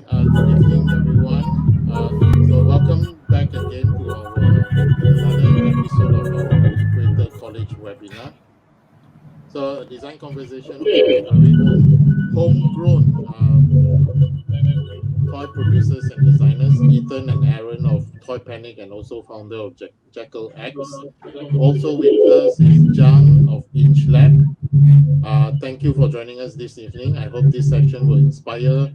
Good evening, everyone. So, welcome back again to our another episode of our Equator College webinar. So, a design conversation with our very own homegrown toy producers and designers, Ethan and Aaron of Toy Panic, and also founder of Jackal X. Also with us is Jang of Inch Lab. Thank you for joining us this evening. I hope this session will inspire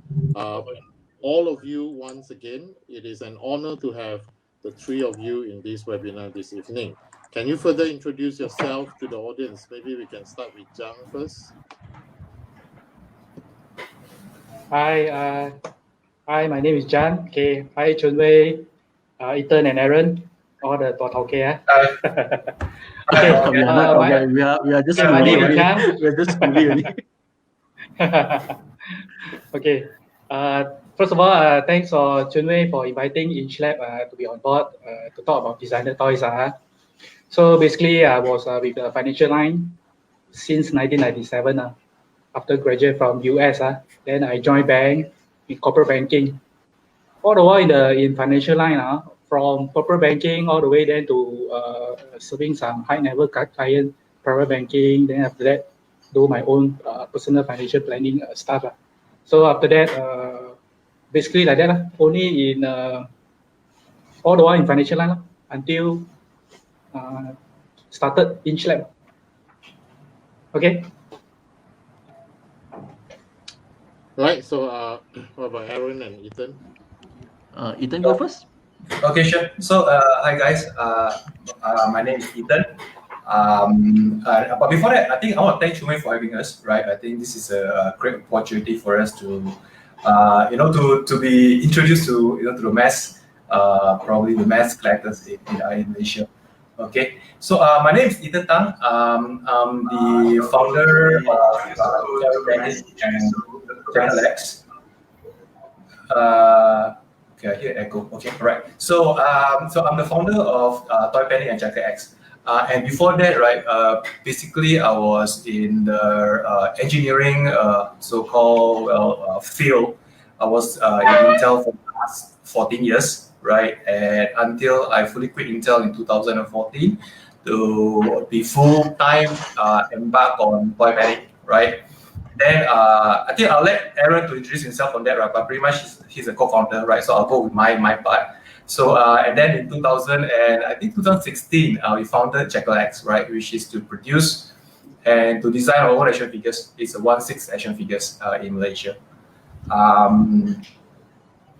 all of you once again. It is an honor to have the three of you in this webinar this evening. Can you further introduce yourself to the audience? Maybe we can start with Jang first. Hi, my name is Jan. Okay, hi Chun Wei, Ethan and Aaron, all the Tua Tau Kea. Okay, we are just my name is Jan. We are just only. Okay, first of all, thanks for Chun Wei for inviting Inch Lab to be on board to talk about designer toys. So basically, I was with the financial line since 1997. After graduate from US, then I joined bank in corporate banking. All the while in financial line, from corporate banking all the way then to serving some high level client, private banking. Then after that, do my own personal financial planning stuff. So after that, basically like that. Only in all the while in financial line until started Inch Lab. Okay. Right. So, what about Aaron and Ethan? Ethan, go first. Okay, sure. So, hi guys. My name is Ethan. But before that, I think I want to thank Chumei for having us. Right. I think this is a great opportunity for us to, to be introduced to to the mass, probably the mass collectors in Malaysia. Okay. So, my name is Ethan Tang. I'm the founder of and Alex. Okay, I hear echo. Okay, right. So, I'm the founder of Toy Panic and Jackal X. And before that, right, basically I was in the engineering so-called field. I was in Intel for the last 14 years, right, and until I fully quit Intel in 2014 to be full-time embark on Toy Panic, right. Then I think I'll let Aaron to introduce himself on that, right? But pretty much he's a co-founder, right? So I'll go with my part. So and then in 2016, we founded Jackal X, right? Which is to produce and to design our own action figures. It's a 1/6 action figures in Malaysia.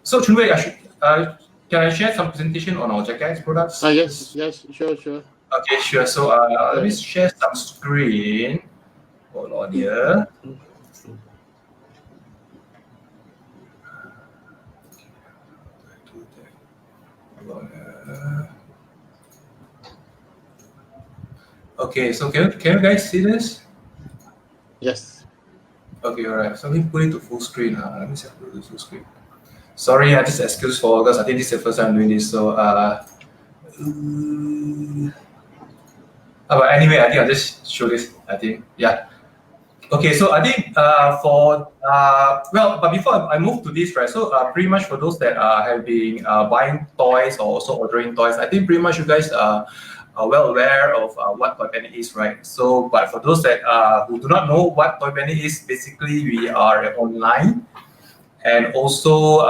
So Chun Wei, can I share some presentation on our Jackal X products? Yes, sure. Okay, sure. So let me share some screen. Hold on here. Okay, so can you guys see this? Yes. Okay, all right. So let me put it to full screen. Let me set it to full screen. Sorry, I just excuse for because I think this is the first time doing this. So but anyway, I think I'll just show this. I think Okay, so I think but before I move to this, right? So pretty much for those that have been buying toys or also ordering toys, I think pretty much you guys are well aware of what Toy Panic is, right? So, but for those that who do not know what Toy Panic is, basically we are online, and also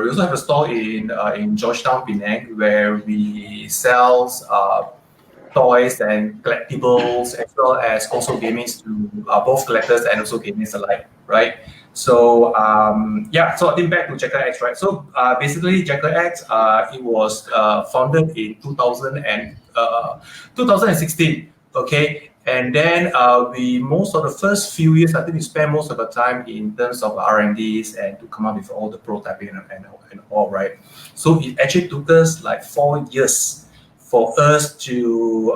we also have a store in Georgetown, Penang, where we sell toys and collectibles, as well as also gamings to both collectors and also gamers alike, right? So so I think back to Jackal X, right? So basically Jackal X, it was founded in 2016, okay? And then we most of the first few years, I think we spent most of the time in terms of R&Ds and to come up with all the prototyping and all, right? So it actually took us like 4 years for us to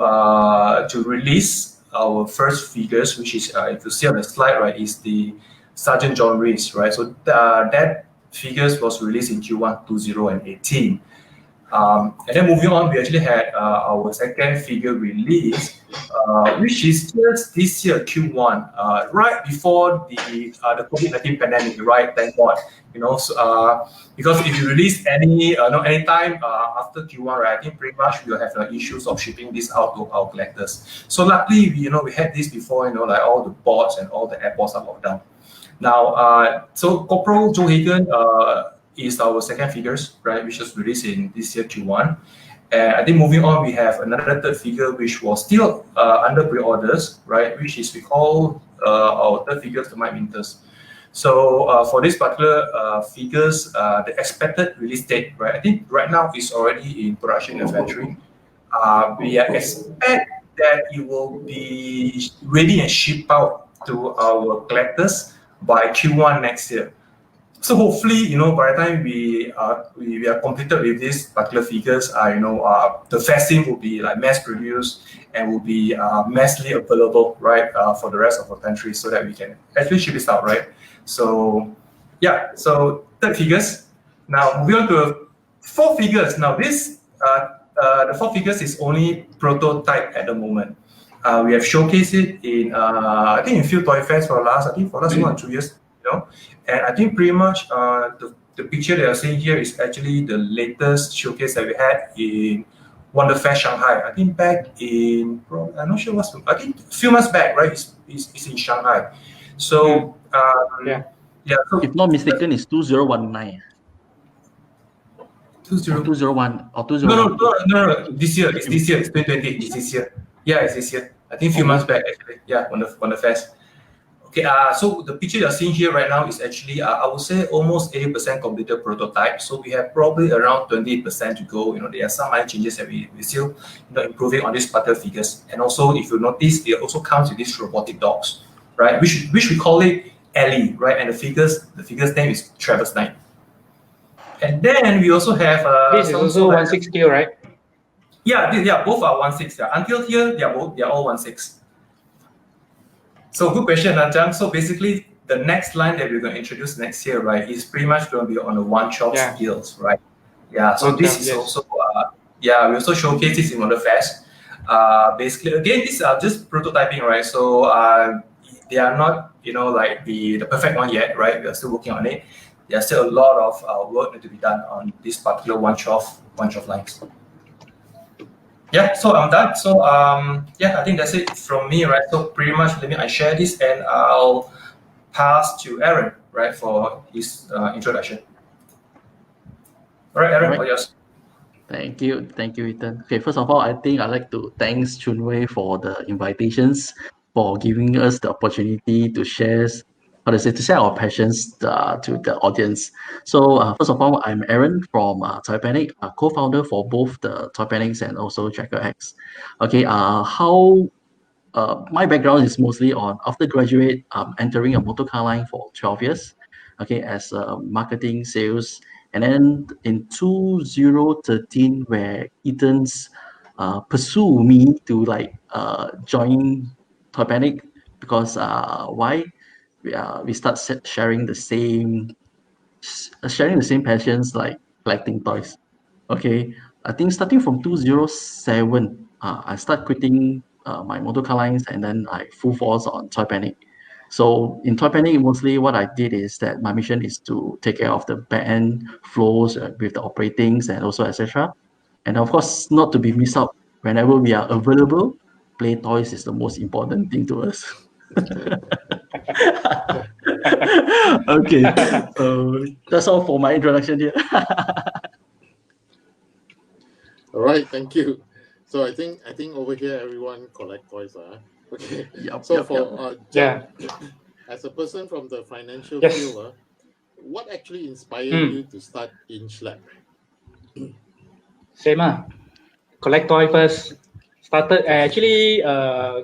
release our first figures, which is if you see on the slide, right, is the Sergeant John Reese, right? So that figures was released in Q1 2018. And then moving on, we actually had our second figure release which is just this year Q1, right before the COVID-19 pandemic, right? Thank God, So, because if you release any time after Q1, right, I think pretty much we'll have issues of shipping this out to our collectors. So luckily, we had this before, like all the ports and all the airports are locked down. Now, so Corporal Joe Hagen is our second figures, right, which was released in this year Q1. And I think moving on, we have another third figure which was still under pre-orders, right, which is we call our third figures, the Might Winters. So for this particular figures, the expected release date, right, I think right now is already in production in the factory. We expect that it will be ready and shipped out to our collectors by Q1 next year. So hopefully, by the time we are completed with these particular figures, the fasting will be like mass produced and will be massively available, right, for the rest of the country, so that we can actually ship this out, right? So yeah, so third figures. Now moving on to four figures. Now this the four figures is only prototype at the moment. We have showcased it in I think in few toy fairs for the last 1 or 2 years. And I think pretty much the picture that you're seeing here is actually the latest showcase that we had in Wonder Fest Shanghai. I think back in, I'm not sure I think a few months back, right? It's in Shanghai. So, yeah. So, if not mistaken, it's 2019. 201 or 201. No. This year, it's this year. It's 2020. It's this year. Yeah, it's this year. I think a few months back, actually. Yeah, on the fest. Okay, so the picture you're seeing here right now is actually, I would say, almost 80% completed prototype. So we have probably around 20% to go. There are some minor changes that we still, improving on these particular figures. And also, if you notice, it also comes with these robotic dogs, right? Which we call it Ellie, right? And the figure's name is Travis Knight. And then we also have this is also 1/6 scale, right? Yeah, both are 1/6. Yeah. Until here, they're all 1/6. So good question, Jang. So basically, the next line that we're going to introduce next year, right, is pretty much going to be on the 1/12 scales, right? Yeah. So this is also, we also showcase this in Wonder Fest. Basically, again, these are just prototyping, right? So they are not, like the perfect one yet, right? We are still working on it. There's still a lot of work need to be done on this particular 1/12 lines. Yeah, so I'm done. So I think that's it from me, right? So pretty much, I share this and I'll pass to Aaron, right, for his introduction. All right, Aaron, all yours. Thank you, Ethan. Okay, first of all, I think I'd like to thank Chunwei for the invitations, for giving us the opportunity to share our passions to the audience. So first of all, I'm Aaron from Toy Panic, co-founder for both the Toy Panics and also Jacker X. Okay, my background is mostly on after graduate, entering a motor car line for 12 years, okay, as marketing, sales, and then in 2013, where Ethan's pursue me to join Toy Panic, because why? We start sharing the same passions, like collecting toys. Okay, I think starting from 2007, I start quitting my motor car lines, and then I full force on Toy Panic. So in Toy Panic, mostly what I did is that my mission is to take care of the back-end flows with the operatings and also etc. And of course, not to be missed out, whenever we are available, play toys is the most important thing to us. Okay, so that's all for my introduction here. All right, thank you. So I think over here everyone collect toys, okay. Jang, as a person from the financial field, what actually inspired you to start Inch Lab? Same collect toy first. Started actually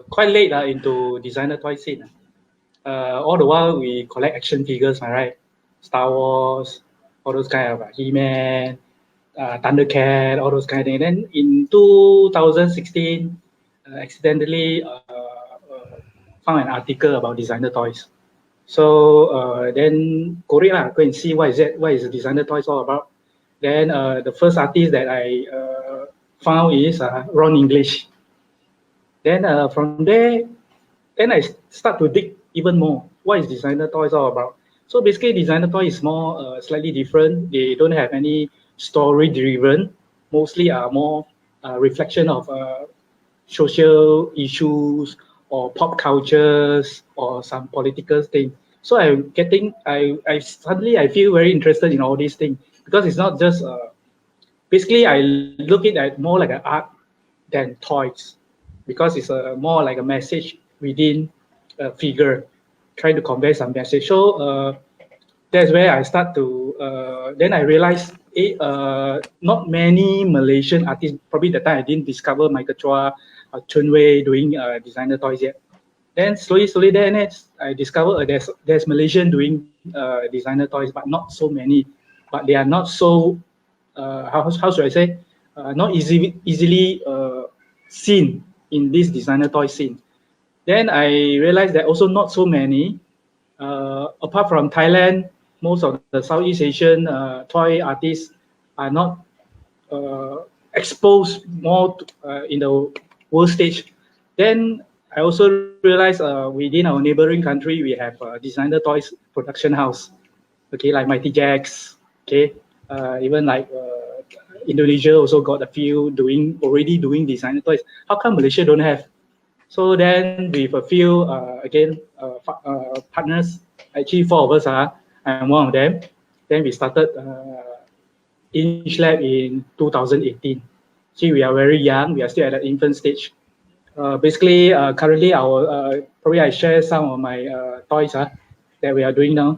quite late into designer toy scene. All the while we collect action figures, right? Star Wars, all those kind of He-Man, Thundercat, all those kind of things. Then in 2016, accidentally found an article about designer toys. So then go and see what is the designer toys all about. Then the first artist that I found is Ron English. Then from there, then I start to dig even more. What is designer toys all about? So basically, designer toy is more slightly different. They don't have any story driven. Mostly are more reflection of social issues or pop cultures or some political thing. So I suddenly I feel very interested in all these things because it's not just basically I look it at more like an art than toys because it's a more like a message within a figure trying to convey some message. So that's where I start to then I realized not many Malaysian artists, probably the time I didn't discover Michael Chua or Chun Wei doing designer toys yet. Then slowly then I discovered there's Malaysian doing designer toys, but not so many. But they are not so how should I say not easily seen in this designer toy scene. Then I realized that also not so many. Apart from Thailand, most of the Southeast Asian toy artists are not exposed more in the world stage. Then I also realized within our neighboring country we have designer toys production house, okay, like Mighty Jacks, okay, even like Indonesia also got a few already doing designer toys. How come Malaysia don't have? So then with a few again partners, actually four of us are, I'm one of them. Then we started Inch Lab in 2018. See, we are very young. We are still at the infant stage. Basically, currently probably I share some of my toys that we are doing now.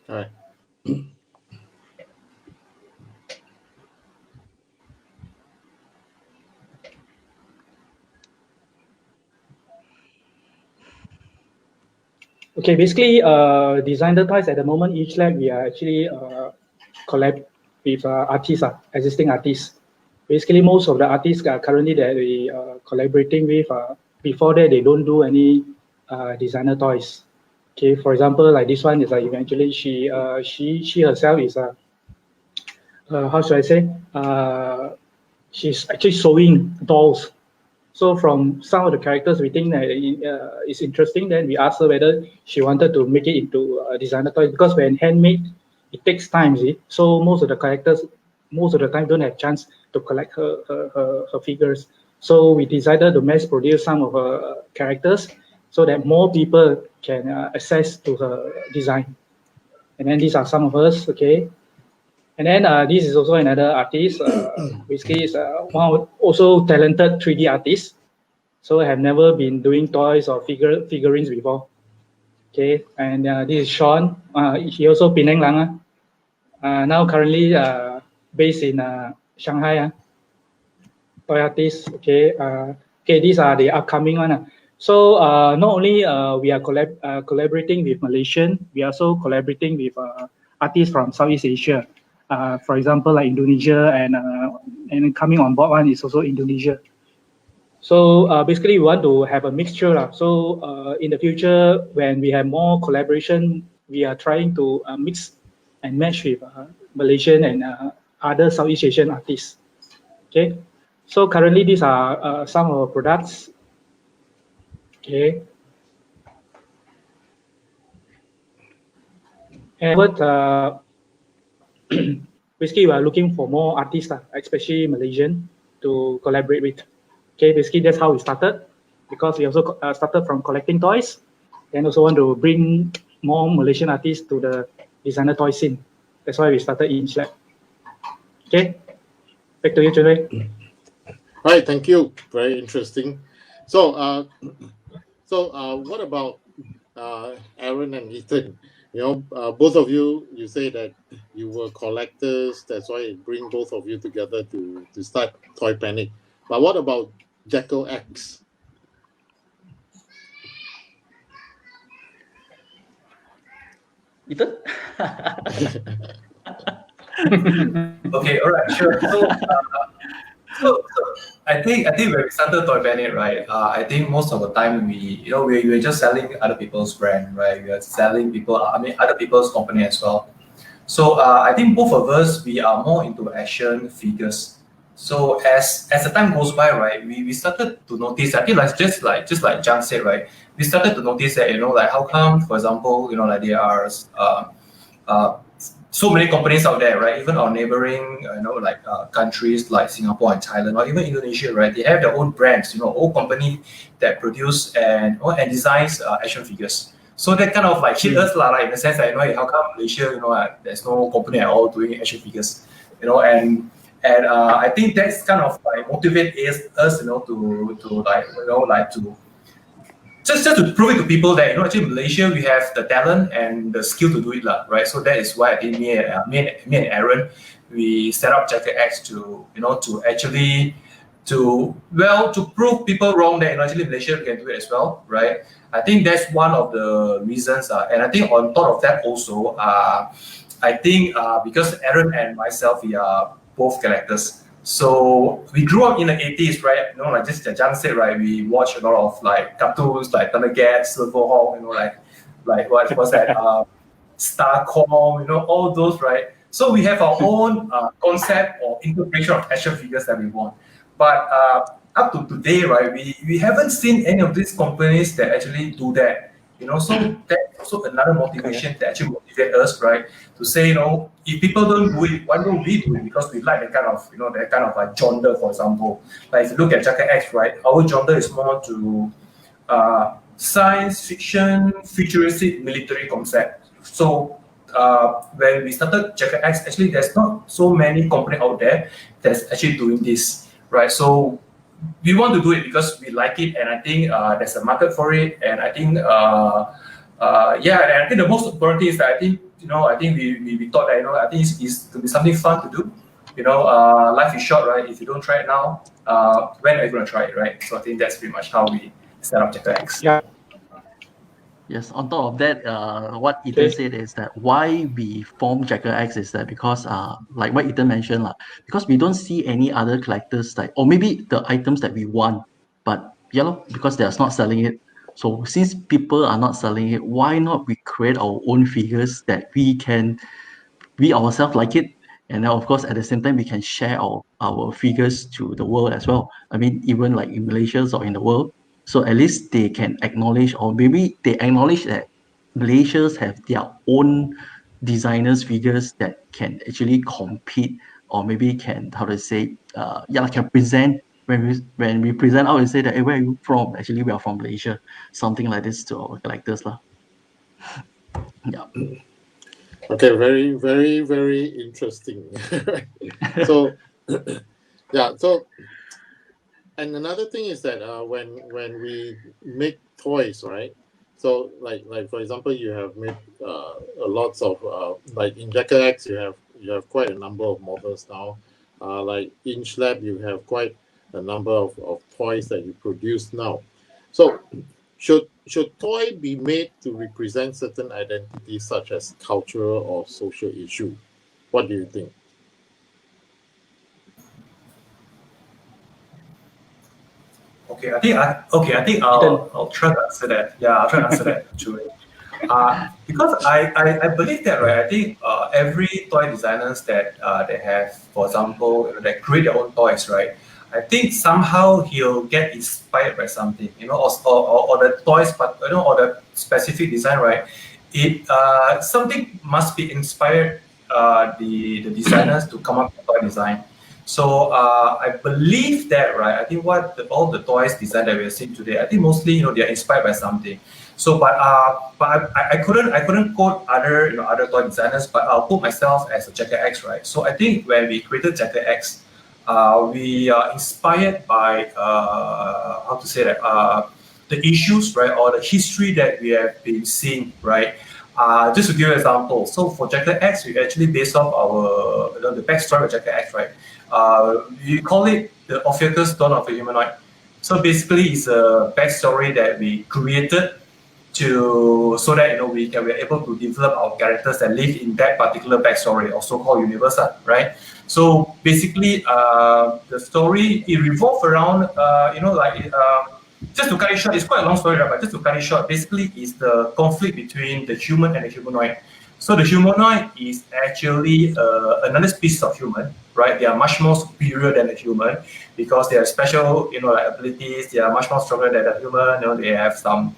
All right. Okay, basically, designer toys at the moment, each lab we are actually collab with artists, existing artists. Basically, most of the artists currently that we collaborating with, before that they don't do any designer toys. Okay, for example, like this one is eventually she herself is how should I say? She's actually sewing dolls. So from some of the characters we think that is interesting, then we asked her whether she wanted to make it into a designer toy because when handmade, it takes time. See, so most of the characters, most of the time don't have chance to collect her figures. So we decided to mass produce some of her characters so that more people can access to her design. And then these are some of us, okay. And then this is also another artist. Basically, is one also talented 3D artist. So I have never been doing toys or figurines before. Okay, and this is Sean. He also Penang Lang. Now currently based in Shanghai. Toy artist. Okay. Okay, these are the upcoming one. So not only we are collaborating with Malaysian, we are also collaborating with artists from Southeast Asia. For example, like Indonesia, and coming on board one is also Indonesia. So basically, we want to have a mixture. So in the future, when we have more collaboration, we are trying to mix and match with Malaysian and other Southeast Asian artists. Okay. So currently, these are some of our products. Okay. And what basically we are looking for more artists, especially Malaysian, to collaborate with. Okay, basically that's how we started, because we also started from collecting toys, and also want to bring more Malaysian artists to the designer toy scene. That's why we started Inch Lab. Okay, back to you, Chun Wei. All right, thank you. Very interesting. So, what about Aaron and Ethan? You know, both of you say that you were collectors. That's why it bring both of you together to start Toy Panic. But what about Jekyll X? Ethan? Okay, all right, sure. So I think when we started Toy Panic, right? I think most of the time we were just selling other people's brand, right? We are selling other people's company as well. So I think both of us we are more into action figures. So as the time goes by, right, we started to notice. I think like just like John said, right, we started to notice that like how come, for example, like there are uh, so many companies out there, right? Even our neighboring, like countries like Singapore and Thailand, or even Indonesia, right? They have their own brands, own company that produce and designs action figures. So that kind of like hit us, lah, like in the sense that how come Malaysia, there's no company at all doing action figures, and I think that's kind of like motivate us, to like to just to prove it to people that actually Malaysia we have the talent and the skill to do it, lah, right? So that is why I think me and Aaron, we set up Jacket X to to actually to prove people wrong that actually Malaysia can do it as well, right? I think that's one of the reasons, and I think on top of that also, I think because Aaron and myself, we are both collectors. So we grew up in the 80s, right? Like just Jang said, right? We watched a lot of like cartoons like Thundercats, Silverhawk, like what was that? Starcom, all those, right? So we have our own concept or interpretation of action figures that we want. But up to today, right, we haven't seen any of these companies that actually do that. So that's also another motivation to actually motivate us, right? To say, if people don't do it, why don't we do it? Because we like that kind of like genre, for example. Like if you look at Jacket X, right, our genre is more to science fiction, futuristic military concept. So when we started Jacket X, actually there's not so many companies out there that's actually doing this, right? So we want to do it because we like it, and I think there's a market for it, and I think and I think the most important thing is that I think we thought that I think it's to be something fun to do. Life is short, right? If you don't try it now, when are you going to try it, right? So I think that's pretty much how we set up Jacket X. Yeah. Yes, on top of that, what Ethan said is that why we formed Jacker X is that because, like what Ethan mentioned, because we don't see any other collectors, like, or maybe the items that we want, but because they're not selling it. So since people are not selling it, why not we create our own figures that we ourselves like it, and then of course at the same time we can share our figures to the world as well. I mean, even like in Malaysia or in the world, so at least they can acknowledge, or maybe they acknowledge that Malaysians have their own designers figures that can actually compete, or maybe can can present when we present out and say that, hey, where are you from? Actually, we are from Malaysia, something like this to our collectors, lah. Yeah. Okay, very, very, very interesting. So, yeah. So, and another thing is that when we make toys, right? So, like for example, you have made lots of like in Jacker X, you have quite a number of models now. Like Inch Lab, you have quite a number of toys that you produce now. So, should toy be made to represent certain identities such as cultural or social issue? What do you think? Okay, I think I'll try to answer that. Yeah, I'll try to answer that, Julie. Because I believe that, right? I think every toy designers that they have, for example, that create their own toys, right? I think somehow he'll get inspired by something, or the toys, but or the specific design, right? It something must be inspired the designers to come up with toy design. So I believe that, right? I think all the toys design that we're seeing today, I think mostly they're inspired by something. So, but I couldn't quote other toy designers, but I'll put myself as a Jacket X, right? So I think when we created Jacket X, we are inspired by how to say that the issues, right, or the history that we have been seeing, right. Just to give you an example, so for Jacket X, we actually based off our the backstory of Jacket X, right. We call it the Ophiuchus Dawn of a Humanoid. So basically, it's a backstory that we created so that we are able to develop our characters that live in that particular backstory, or so-called universe, right? So basically, the story it revolves around just to cut it short, it's quite a long story, right? But just to cut it short, basically, it's the conflict between the human and the humanoid. So the humanoid is actually another species of human, right? They are much more superior than a human because they have special, like abilities. They are much more stronger than a human. They have some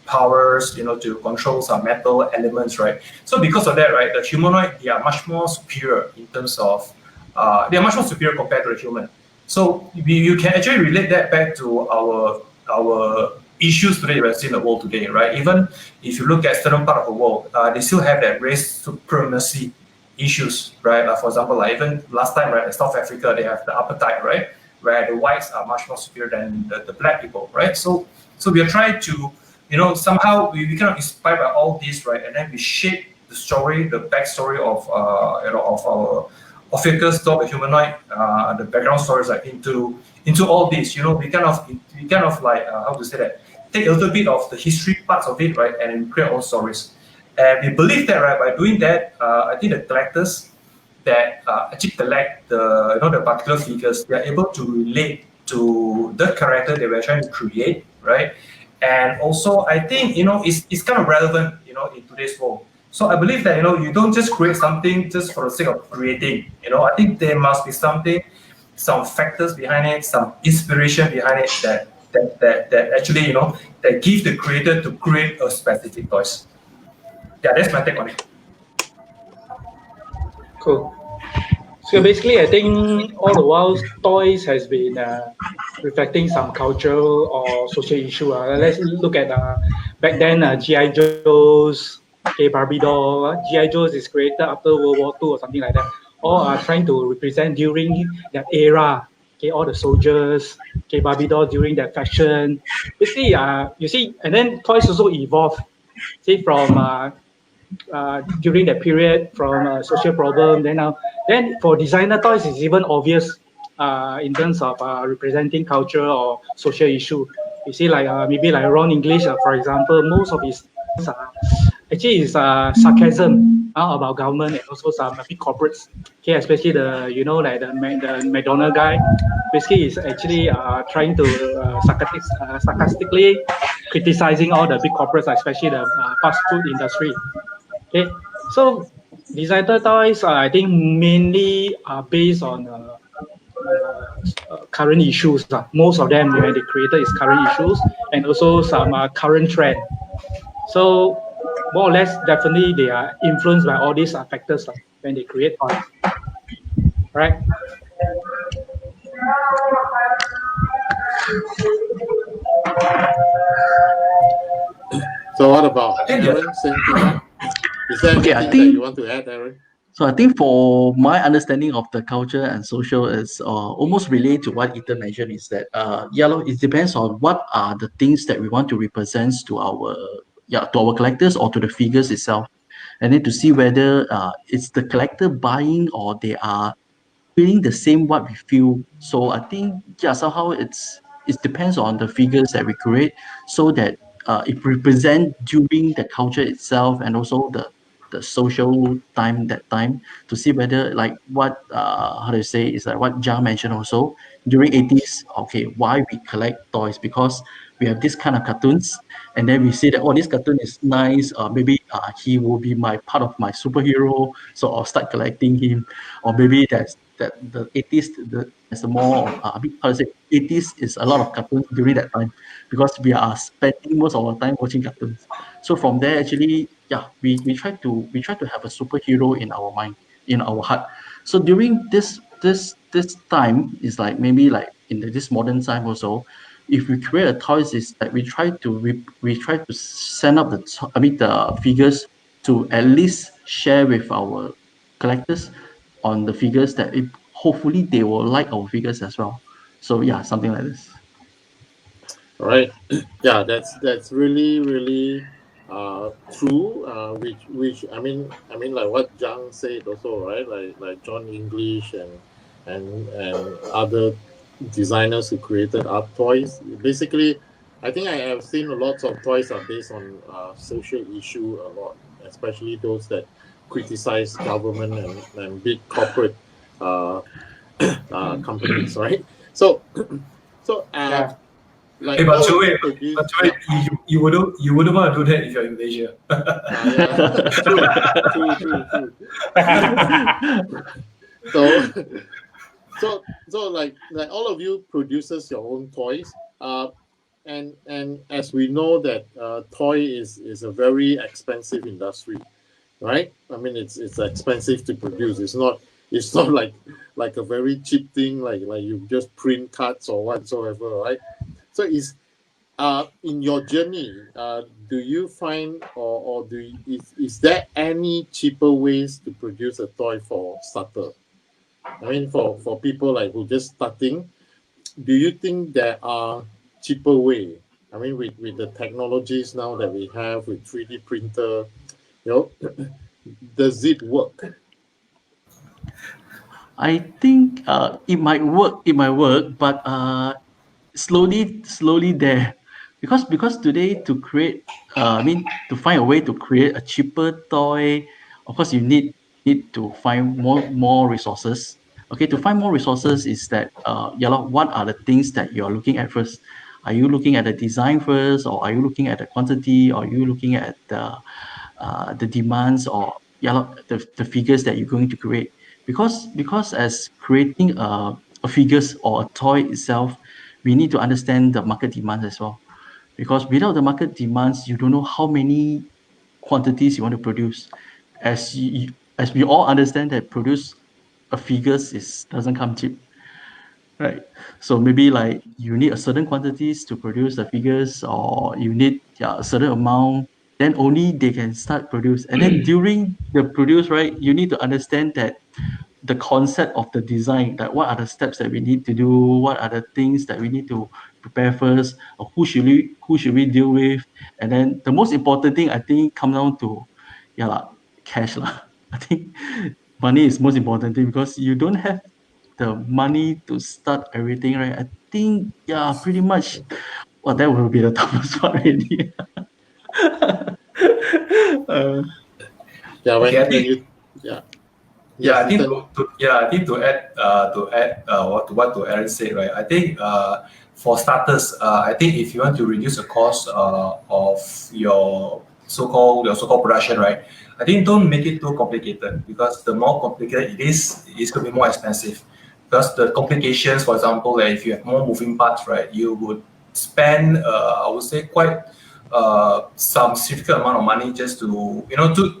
powers, to control some metal elements, right? So because of that, right, the humanoid, they are much more superior in terms of, they are much more superior compared to the human. So you can actually relate that back to our issues today we see in the world today, right? Even if you look at certain part of the world, they still have that race supremacy issues, right? For example, like even last time, right, in South Africa, they have the apartheid, right, where the whites are much more superior than the black people, right? So we are trying to, somehow we kind of inspired by all this, right, and then we shape the story, the backstory of of our Ophiuchus dog, the humanoid, the background stories, like into all this. We kind of like how to say that, take a little bit of the history parts of it, right, and create our own stories. And we believe that, right, by doing that, I think the collectors that actually collect the particular figures, they are able to relate to the character that we're trying to create, right? And also, I think it's kind of relevant, in today's world. So I believe that you don't just create something just for the sake of creating. I think there must be some factors behind it, some inspiration behind it that actually that give the creator to create a specific toys. Yeah, that's my take on it. Cool. So basically, I think all the while toys has been reflecting some cultural or social issue. Let's look at back then GI Joes, okay, Barbie doll. GI Joes is created after World War II or something like that. All are trying to represent during that era. Okay, all the soldiers. Okay, Barbie doll during that fashion. Basically, you see, and then toys also evolve. See from during that period from social problem. Then for designer toys, it's even obvious in terms of representing culture or social issue. You see, like maybe like Ron English, for example, most of his actually is sarcasm about government and also some big corporates. Okay, especially the like the McDonald guy. Basically, is actually trying to sarcastically criticizing all the big corporates, especially the fast food industry. Okay, so designer toys, I think mainly are based on current issues. Most of them when they created is current issues and also some current trend. So more or less, definitely they are influenced by all these factors when they create toys. Right? So what about Aaron? Same thing. Is there anything that you want to add, Aaron? So I think for my understanding of the culture and social is almost related to what Ethan mentioned, is that it depends on what are the things that we want to represent to our collectors or to the figures itself, and then to see whether it's the collector buying or they are feeling the same what we feel. So I think somehow it depends on the figures that we create, so that it represent during the culture itself and also the social time to see whether like what how to say is like what Jang mentioned also during 80s. Okay, why we collect toys? Because we have this kind of cartoons, and then we see that this cartoon is nice. Maybe he will be my part of my superhero, so I'll start collecting him. Or maybe that the 80s, there's a more I mean, how to say, 80s is a lot of cartoons during that time, because we are spending most of our time watching cartoons. So from there, actually, we try to have a superhero in our mind, in our heart. So during this time is like maybe like in this modern time also, if we create a toys, is that we try to send up the figures to at least share with our collectors on the figures that hopefully they will like our figures as well. So yeah, something like this. All right. Yeah, that's really true. Which I mean like what Jang said also, right? Like John English and other designers who created art toys. Basically, I think I have seen lots of toys are based on social issue a lot, especially those that criticize government and big corporate companies, right? So so Yeah. like Hey, but all of Joey, you produce. you wouldn't want to do that if you're in Malaysia. Yeah. True. So, so like all of you produces your own toys. And as we know that toy is a very expensive industry, right? I mean, it's expensive to produce. It's not like a very cheap thing like you just print cards or whatsoever, right? So in your journey, do you find or is there any cheaper ways to produce a toy for starter? I mean, for people like who just starting, do you think there are cheaper way? I mean, with the technologies now that we have with 3D printer, you know, does it work? I think it might work. It might work, but slowly there, because today to create, I mean, to find a way to create a cheaper toy, of course you need to find more resources. Okay, to find more resources is that yeah lah, what are the things that you're looking at first? Are you looking at the design first, or are you looking at the quantity, or are you looking at the demands, or yeah lah, the figures that you're going to create? Because as creating a figures or a toy itself, we need to understand the market demands as well. Because without the market demands, you don't know how many quantities you want to produce. As we all understand that produce a figures is doesn't come cheap, right? So maybe like you need a certain quantities to produce the figures, or you need, yeah, a certain amount, then only they can start produce. And then during the produce, right, you need to understand that the concept of the design, like what are the steps that we need to do, what are the things that we need to prepare first, or who should we deal with. And then the most important thing, I think, come down to, yeah lah, cash lah. I think money is most important thing, because you don't have the money to start everything, right? I think, yeah, pretty much, well, that will be the toughest part already. Yeah, Okay, I when think you yeah. Yeah, Yes, I think Ethan. I think to add what to Aaron said, right? I think for starters, I think if you want to reduce the cost of your so-called production, right? I think don't make it too complicated, because the more complicated it is, it's going to be more expensive. Because the complications, for example, like if you have more moving parts, right, you would spend I would say quite some significant amount of money just to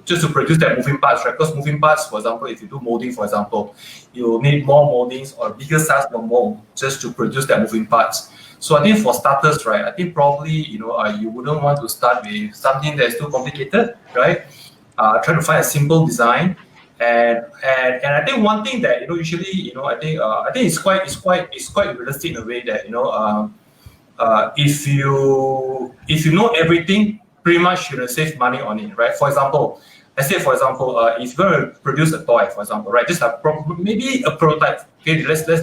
just to produce that moving parts, right? Because moving parts, for example, if you do molding, for example, you need more moldings or bigger size of mold just to produce that moving parts. So I think for starters, right, I think probably you wouldn't want to start with something that's too complicated, right? Try to find a simple design. And I think one thing that usually I think it's quite realistic in a way that if you know everything, pretty much you're gonna save money on it, right? For example, let's say if you're gonna produce a toy, for example, right? Just maybe a prototype. Okay, let's say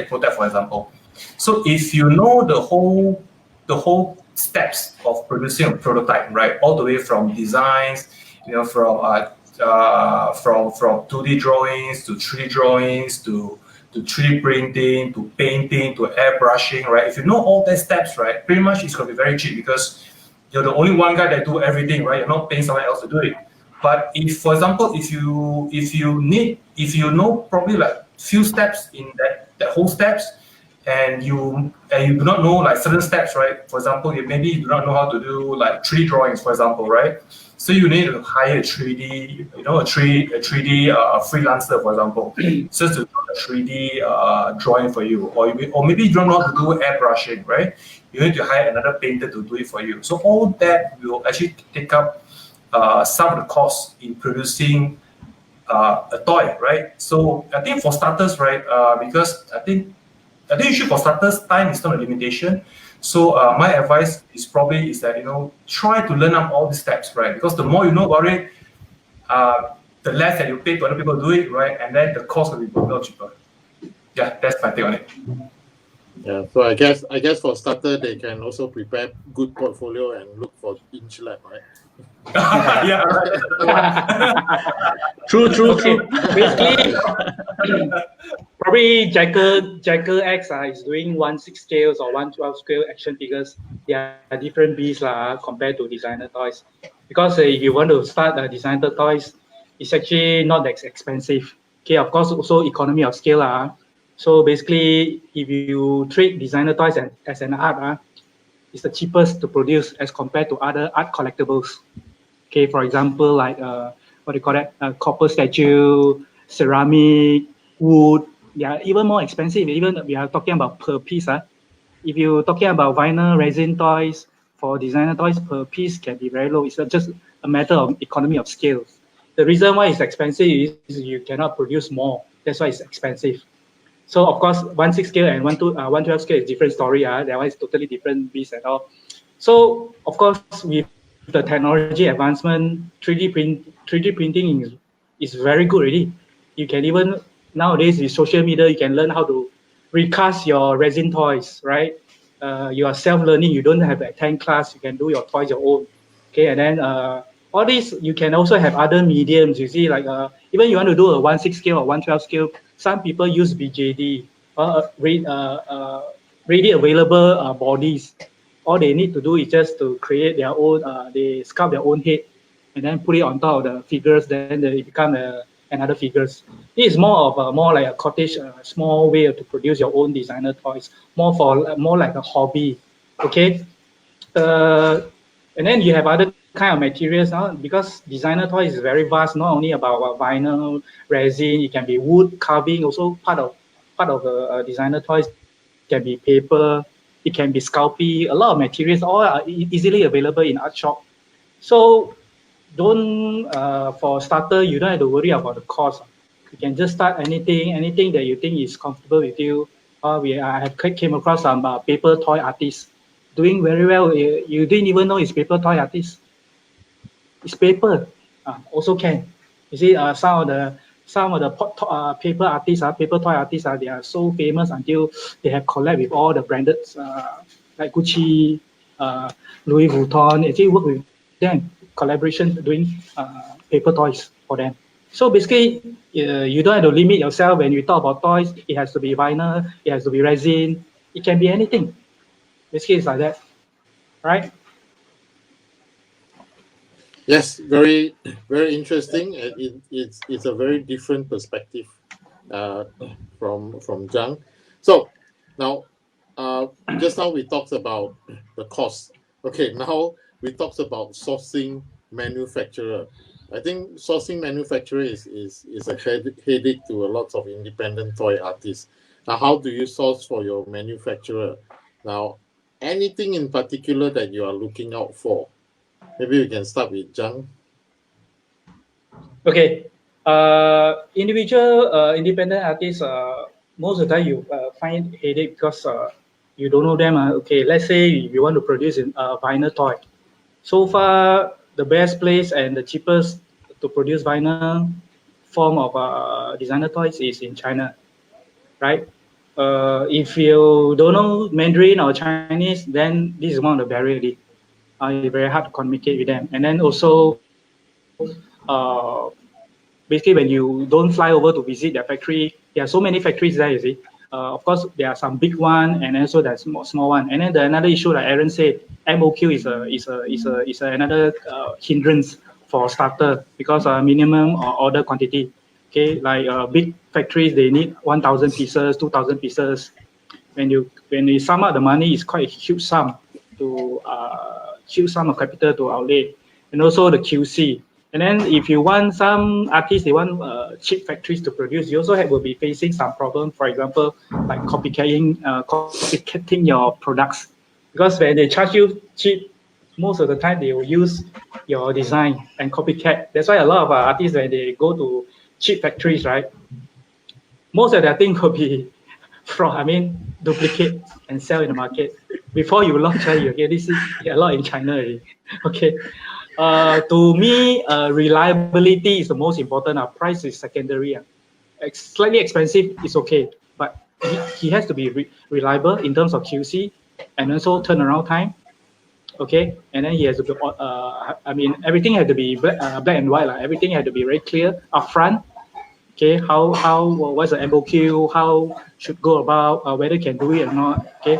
prototype, for example. So if you know the whole steps of producing a prototype, right, all the way from designs, from 2D drawings to 3D drawings to 3D printing, to painting, to airbrushing, right? If you know all those steps, right, pretty much it's going to be very cheap, because you're the only one guy that do everything, right? You're not paying someone else to do it. But if, for example, if you know probably like few steps in that whole steps, and you do not know like certain steps, right? For example, maybe you do not know how to do like 3D drawings, for example, right? So you need to hire a 3D, a 3D freelancer, for example, just to do a 3D drawing for you, or maybe you don't know how to do airbrushing, right? You need to hire another painter to do it for you. So all that will actually take up some of the costs in producing a toy, right? So I think for starters, right, because I think usually for starters, time is not a limitation. So my advice is that try to learn up all the steps, right? Because the more you know about it, the less that you pay to other people to do it, right? And then the cost will be a lot cheaper. Yeah, that's my take on it. Yeah, so I guess for starter they can also prepare good portfolio and look for Inch Lab, right? Yeah, right. True. Okay, basically, probably Jackal X is doing 1/6 scales or 1/12 scale action figures. They are different beasts compared to designer toys. Because if you want to start designer toys, it's actually not that expensive. Okay, of course, also economy of scale. So basically, if you treat designer toys as an art, it's the cheapest to produce as compared to other art collectibles. Okay, for example, like what do you call that? Copper statue, ceramic, wood. They are even more expensive. Even we are talking about per piece. If you're talking about vinyl resin toys for designer toys, per piece can be very low. It's just a matter of economy of scale. The reason why it's expensive is you cannot produce more. That's why it's expensive. So of course, 1/6 scale and 1/12 scale is different story. That one is totally different beast at all. So of course, with the technology advancement, 3D printing is very good already. You can even nowadays with social media, you can learn how to recast your resin toys, right? You are self-learning. You don't have a Tang class. You can do your toys your own. Okay, and then all these you can also have other mediums. You see, like even you want to do a 1/6 scale or 1/12 scale. Some people use BJD, ready available bodies. All they need to do is just to create their own. They sculpt their own head, and then put it on top of the figures. Then they become another figures. This is more like a cottage, small way to produce your own designer toys. More like a hobby. Okay. And then you have other kind of materials because designer toys is very vast, not only about vinyl, resin, it can be wood, carving, also part of designer toys can be paper, it can be sculpey, a lot of materials, all are easily available in art shop. So don't, for starter, you don't have to worry about the cost. You can just start anything that you think is comfortable with you. I have came across some paper toy artists doing very well. You didn't even know it's paper toy artist. It's paper, also can. You see, some of the paper artists, paper toy artists, they are so famous until they have collab with all the branded, like Gucci, Louis Vuitton. Actually, work with them, collaboration doing paper toys for them. So basically, you don't have to limit yourself when you talk about toys. It has to be vinyl, it has to be resin, it can be anything. Basically, it's like that, right? Yes, very very interesting. It's a very different perspective from Zhang. So now, just now we talked about the cost. Okay, now we talked about sourcing manufacturer. I think sourcing manufacturer is a headache to a lot of independent toy artists. Now, how do you source for your manufacturer? Now, anything in particular that you are looking out for? Maybe we can start with Zhang. Okay. Individual independent artists, most of the time you find headache because you don't know them. Okay, let's say you want to produce a vinyl toy. So far, the best place and the cheapest to produce vinyl form of designer toys is in China, right? If you don't know Mandarin or Chinese, then this is one of the barriers. It's very hard to communicate with them. And then also, basically when you don't fly over to visit their factory, there are so many factories there, you see. Of course, there are some big one, and also there's small one. And then another issue, like Aaron said, MOQ is another hindrance for starter because minimum order quantity. Okay, like big factories, they need 1,000 pieces, 2,000 pieces. When you sum up the money, it's quite a huge sum of capital to outlay, and also the QC. And then if you want some artists, they want cheap factories to produce, you also will be facing some problem. For example, like copycatting your products, because when they charge you cheap, most of the time they will use your design and copycat. That's why a lot of artists, when they go to cheap factories, right, most of their things will be fraud. I mean, duplicate and sell in the market. Before you launch, you get this a lot in China already. Okay. To me, reliability is the most important. Price is secondary. Slightly expensive is okay, but he has to be reliable in terms of QC and also turnaround time. Okay, and then he has to be, I mean, everything had to be black and white. Everything had to be very clear upfront. Okay, what's the MOQ? How should go about whether can do it or not? Okay,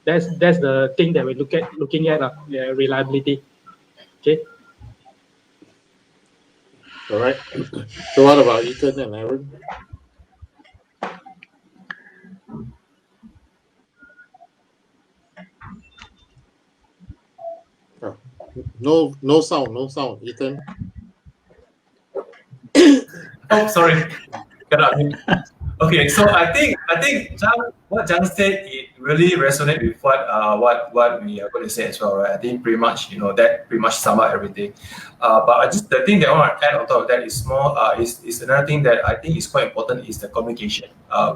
that's the thing that we're looking at reliability. Okay. All right. So what about Ethan and Aaron? Oh, no sound, Ethan. Oh, sorry. Okay, so I think what Jang said, it really resonates with what we are going to say as well, right? I think pretty much that pretty much sum up everything. But the thing that I want to add on top of that is more is another thing that I think is quite important is the communication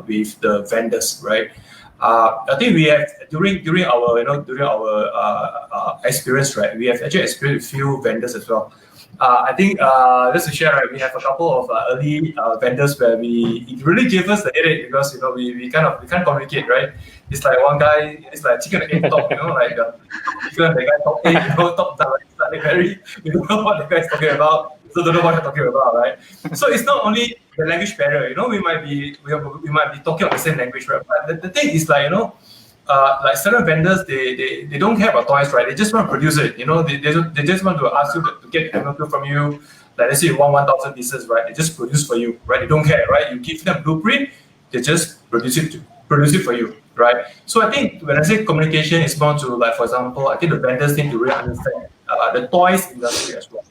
with the vendors, right? I think we have during our experience, right? We have actually experienced a few vendors as well. I think just to share, right, we have a couple of early vendors where it really gave us the headache because we can't communicate, right? It's like one guy, it's like chicken and egg talk, like chicken, the guy talk egg, talk down. It's like very, you don't know what the guy is talking about, so don't know what you're talking about, right? So it's not only the language barrier, we might be talking on the same language, right? But the thing is like certain vendors, they don't have a choice, right? They just want to produce it. They just want to ask you to get MLQ from you. Like let's say you want 1,000 pieces, right? They just produce for you, right? They don't care, right? You give them blueprint, they just produce it for you, right? So I think when I say communication, it's more to like, for example, I think the vendors need to really understand the toys industry as well.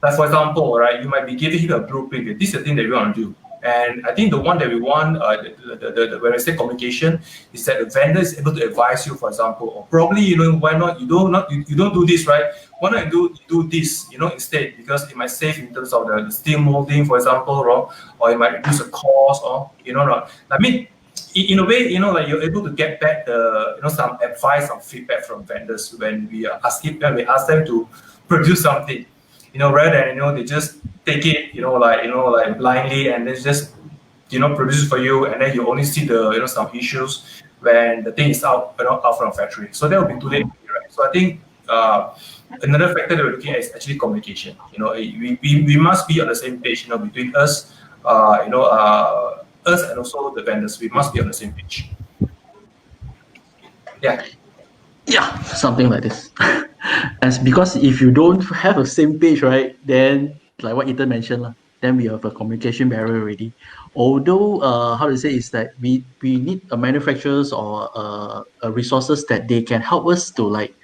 Like for example, right, you might be giving him a blueprint. This is the thing that you want to do. And I think the one that we want, when I say communication, is that the vendor is able to advise you, for example, or probably, why not you don't do this, right? Why not you do this, instead, because it might save in terms of the steel molding, for example, or it might reduce the cost, or not. I mean, in a way, like you're able to get back some advice or feedback from vendors when we ask them to produce something. Rather than they just take it, like blindly, and they just produce it for you, and then you only see the some issues when the thing is out from factory. So that will be too late, right? So I think another factor that we're looking at is actually communication. We must be on the same page. Between us, us and also the vendors, we must be on the same page. Yeah, something like this. As because if you don't have a same page, right, then like what Ethan mentioned, then we have a communication barrier already. Although how to say is that we need a manufacturers or resources that they can help us to like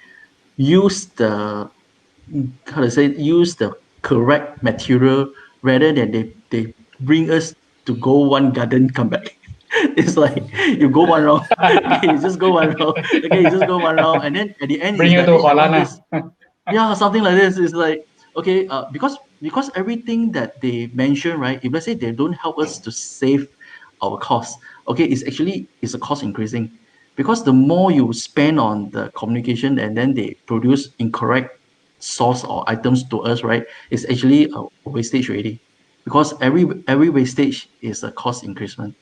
use the use the correct material rather than they bring us to go one garden come back. It's like you go one round, okay, you just go one round, okay, you just go one round, and then at the end Bring is you like, to hey, I want Holland. this. Yeah, something like this is like, okay, because everything that they mention, right? If let's say they don't help us to save our costs, okay, it's a cost increasing because the more you spend on the communication and then they produce incorrect source or items to us, right? It's actually a wastage already because every wastage is a cost increment.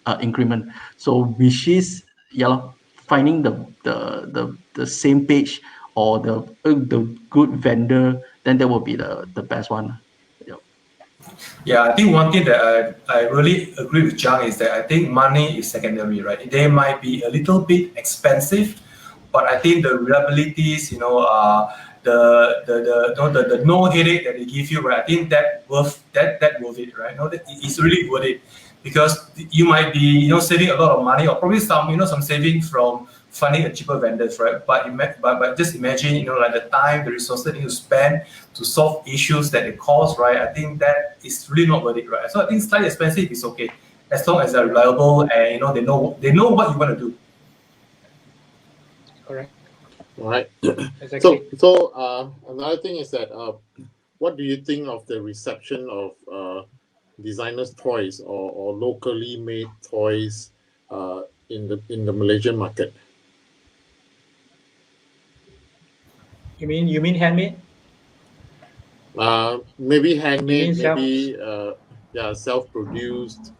So which is finding the same page or the good vendor, then that will be the best one. Yeah, I think one thing that I really agree with Jang is that I think money is secondary, right? They might be a little bit expensive, but I think the reliabilities, the no headache that they give you, right? I think that worth it, right? It's really worth it because you might be saving a lot of money or probably some savings from finding a cheaper vendors, right? But just imagine like the time, the resources that you spend to solve issues that it cause, right? I think that is really not worth it, right? So I think slightly expensive is okay as long as they're reliable and they know what you want to do. Correct. All right. Exactly. So another thing is that what do you think of the reception of designers' toys or locally made toys in the Malaysian market? You mean handmade? Maybe handmade, You mean maybe self-produced.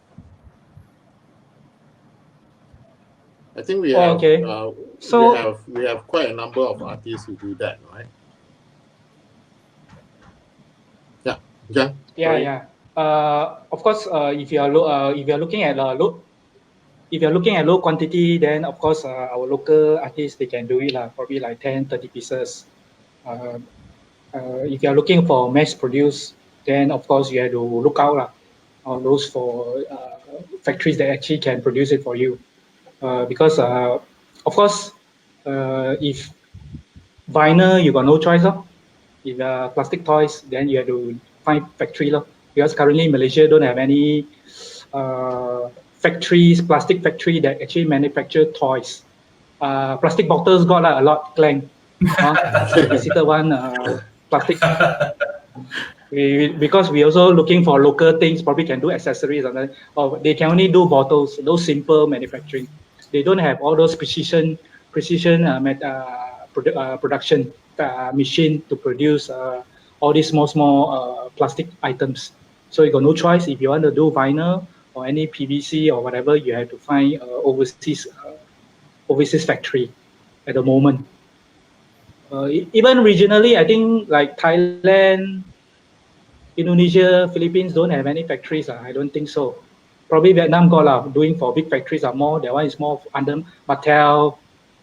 I think we have okay. we have quite a number of artists who do that, right? Yeah. Yeah. Of course, if you are looking at low quantity, then of course our local artists, they can do it probably like 10, 30 pieces. If you are looking for mass produce, then of course you have to look out on those for factories that actually can produce it for you. Because of course, if vinyl, you got no choice. If plastic toys, then you have to find factory. Because currently Malaysia don't have any plastic factory that actually manufacture toys. Plastic bottles got a lot, clang. I visited one plastic. Because we also looking for local things, probably can do accessories, and or they can only do bottles, those simple manufacturing. They don't have all those precision production machine to produce all these small plastic items. So you got no choice. If you want to do vinyl or any PVC or whatever, you have to find overseas factory at the moment. Even regionally, I think like Thailand, Indonesia, Philippines don't have any factories. I don't think so. Probably Vietnam got doing for big factories are more. That one is more under Mattel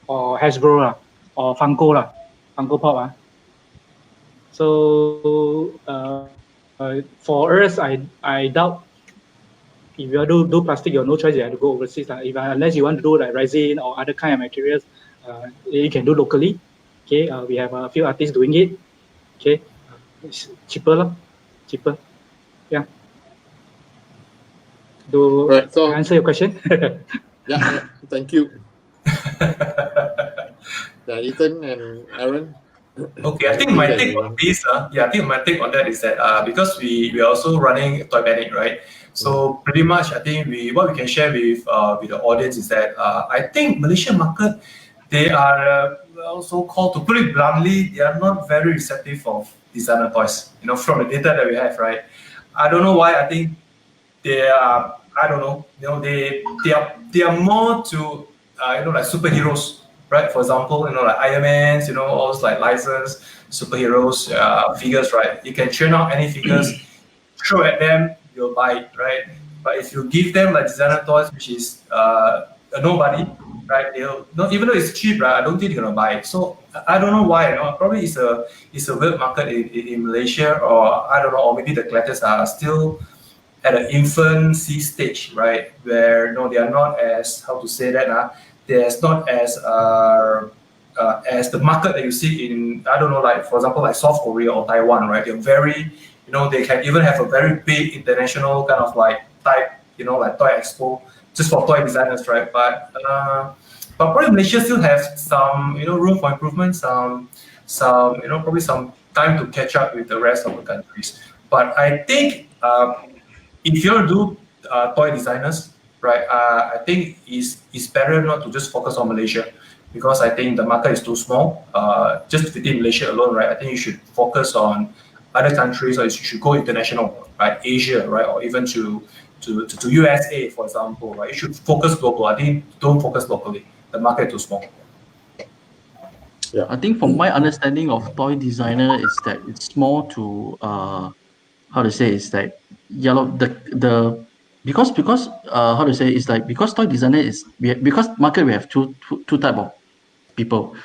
or Hasbro or Funko Pop. So for us, I doubt if you do plastic, you have no choice. You have to go overseas. Unless you want to do like resin or other kind of materials, you can do locally. Okay, we have a few artists doing it. Okay, it's cheaper. Yeah. Do Right, so I answer your question? yeah, thank you. Yeah, Ethan and Aaron. Okay, I think my take on this, I think my take on that is that because we are also running Toy Panic, right? So pretty much, I think what we can share with the audience is that I think Malaysian market, they are also called, to put it bluntly, they are not very receptive of designer toys. From the data that we have, right? I don't know why. I think they are, I don't know, they are more to like superheroes, right? For example, like Iron Man's, all those like licensed superheroes figures, right? You can churn out any figures, throw at them, you'll buy it, right? But if you give them like designer toys, which is a nobody, right? They'll not, even though it's cheap, right? I don't think they're gonna buy it. So I don't know why. Probably it's a weird market in Malaysia, or I don't know, or maybe the collectors are still at an infancy stage, right? Where they are not as, how to say that, they're not as the market that you see in, I don't know, like for example, like South Korea or Taiwan, right? They're very, they can even have a very big international kind of like type, like toy expo just for toy designers, right? But probably Malaysia still have some, room for improvement, some, probably some time to catch up with the rest of the countries. But I think if you want to do toy designers, right, I think it's better not to just focus on Malaysia, because I think the market is too small. Just within Malaysia alone, right, I think you should focus on other countries, or you should go international, right, Asia, right, or even to USA, for example, right. You should focus global. I think don't focus locally. The market is too small. Yeah. I think from my understanding of toy designer is that it's more to how to say, is that the because how to say, it's like, because toy designer is, because market, we have two type of people.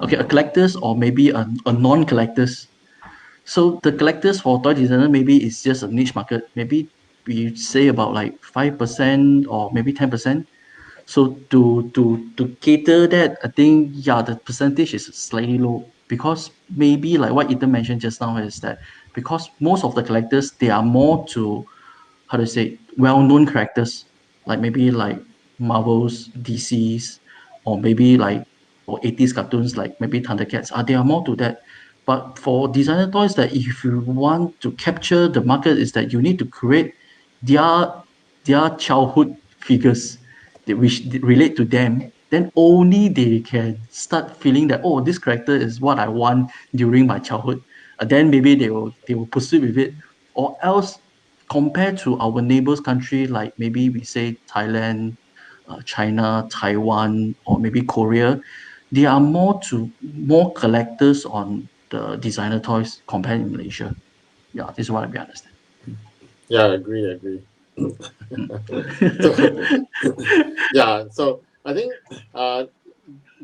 Okay, a collectors, or maybe a non-collectors. So the collectors for toy designer maybe is just a niche market. Maybe we say about like 5% or maybe 10%. So to cater that, I think, yeah, the percentage is slightly low, because maybe like what Ethan mentioned just now is that because most of the collectors, they are more to, how to say, well-known characters, like maybe like Marvel's, DC's, or maybe like or 80s cartoons like maybe Thundercats. They are more to that. But for designer toys, that if you want to capture the market, is that you need to create their childhood figures that which relate to them. Then only they can start feeling that, oh, this character is what I want during my childhood. Then maybe they will pursue with it. Or else, compared to our neighbors country, like maybe we say Thailand, China, Taiwan, or maybe Korea, they are more collectors on the designer toys compared in Malaysia. Yeah, this is what I understand. Yeah, agree. So, yeah, so I think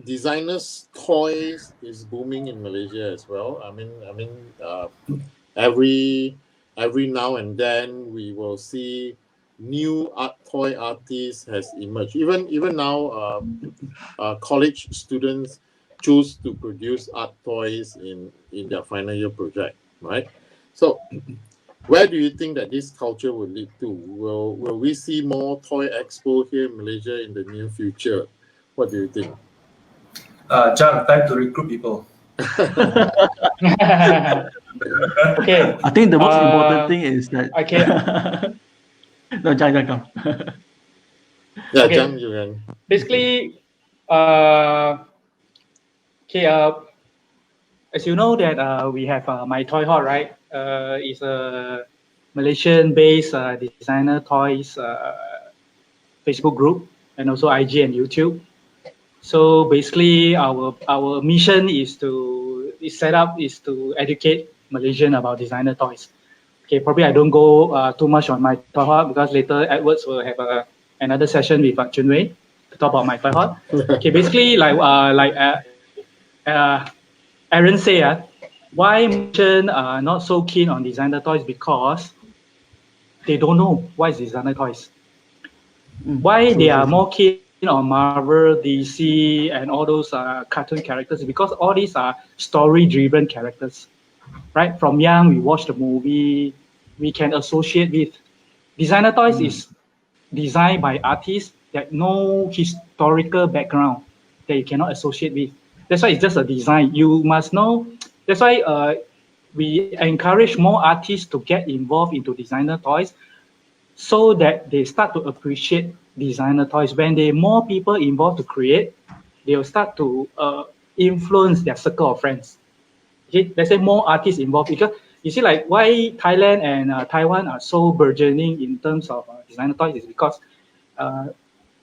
designers toys is booming in Malaysia as well. Every now and then we will see new toy artists has emerged. Even now, college students choose to produce art toys in their final year project, right? So where do you think that this culture will lead to? Will we see more toy expo here in Malaysia in the near future? What do you think? Jang, time to recruit people. Okay. I think the most important thing is that. Okay. No, Jang, come. Yeah, Okay. Zhang, you can. Basically, okay. As you know that we have My Toy Hot, right? It's a Malaysian-based designer toys Facebook group and also IG and YouTube. So basically, our mission is to educate Malaysian about designer toys. Okay, probably I don't go too much on My Toy Hot because later Edwards will have another session with Junwei to talk about My Toy Hot. Okay, basically uh, Aaron say, why Malaysian are not so keen on designer toys because they don't know what is designer toys. Why they are more keen on Marvel, DC, and all those cartoon characters because all these are story-driven characters, right? From young, we watch the movie, we can associate with. Designer toys is designed by artists that know historical background that you cannot associate with. That's why it's just a design. You must know. That's why we encourage more artists to get involved into designer toys so that they start to appreciate designer toys. When there are more people involved to create, they will start to influence their circle of friends. Okay, let's say more artists involved because you see, like why Thailand and Taiwan are so burgeoning in terms of designer toys is because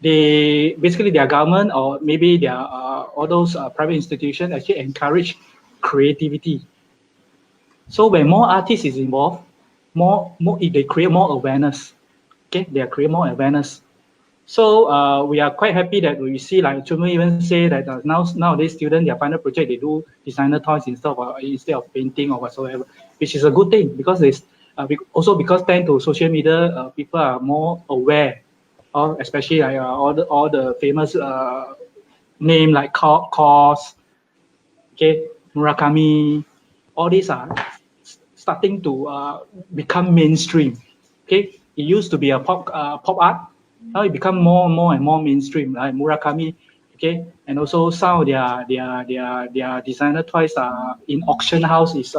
they basically their government or maybe their all those private institutions actually encourage creativity. So when more artists is involved, more if they create more awareness, okay, they create more awareness. So we are quite happy that we see like Chuma even say that nowadays students their final project they do designer toys instead of painting or whatsoever, which is a good thing because also because thanks to social media people are more aware of especially like all the famous name like Kos, okay, Murakami, all these are starting to become mainstream. Okay, it used to be a pop art. Now it become more and more mainstream. Like Murakami, okay, and also some of their designer toys in auction house is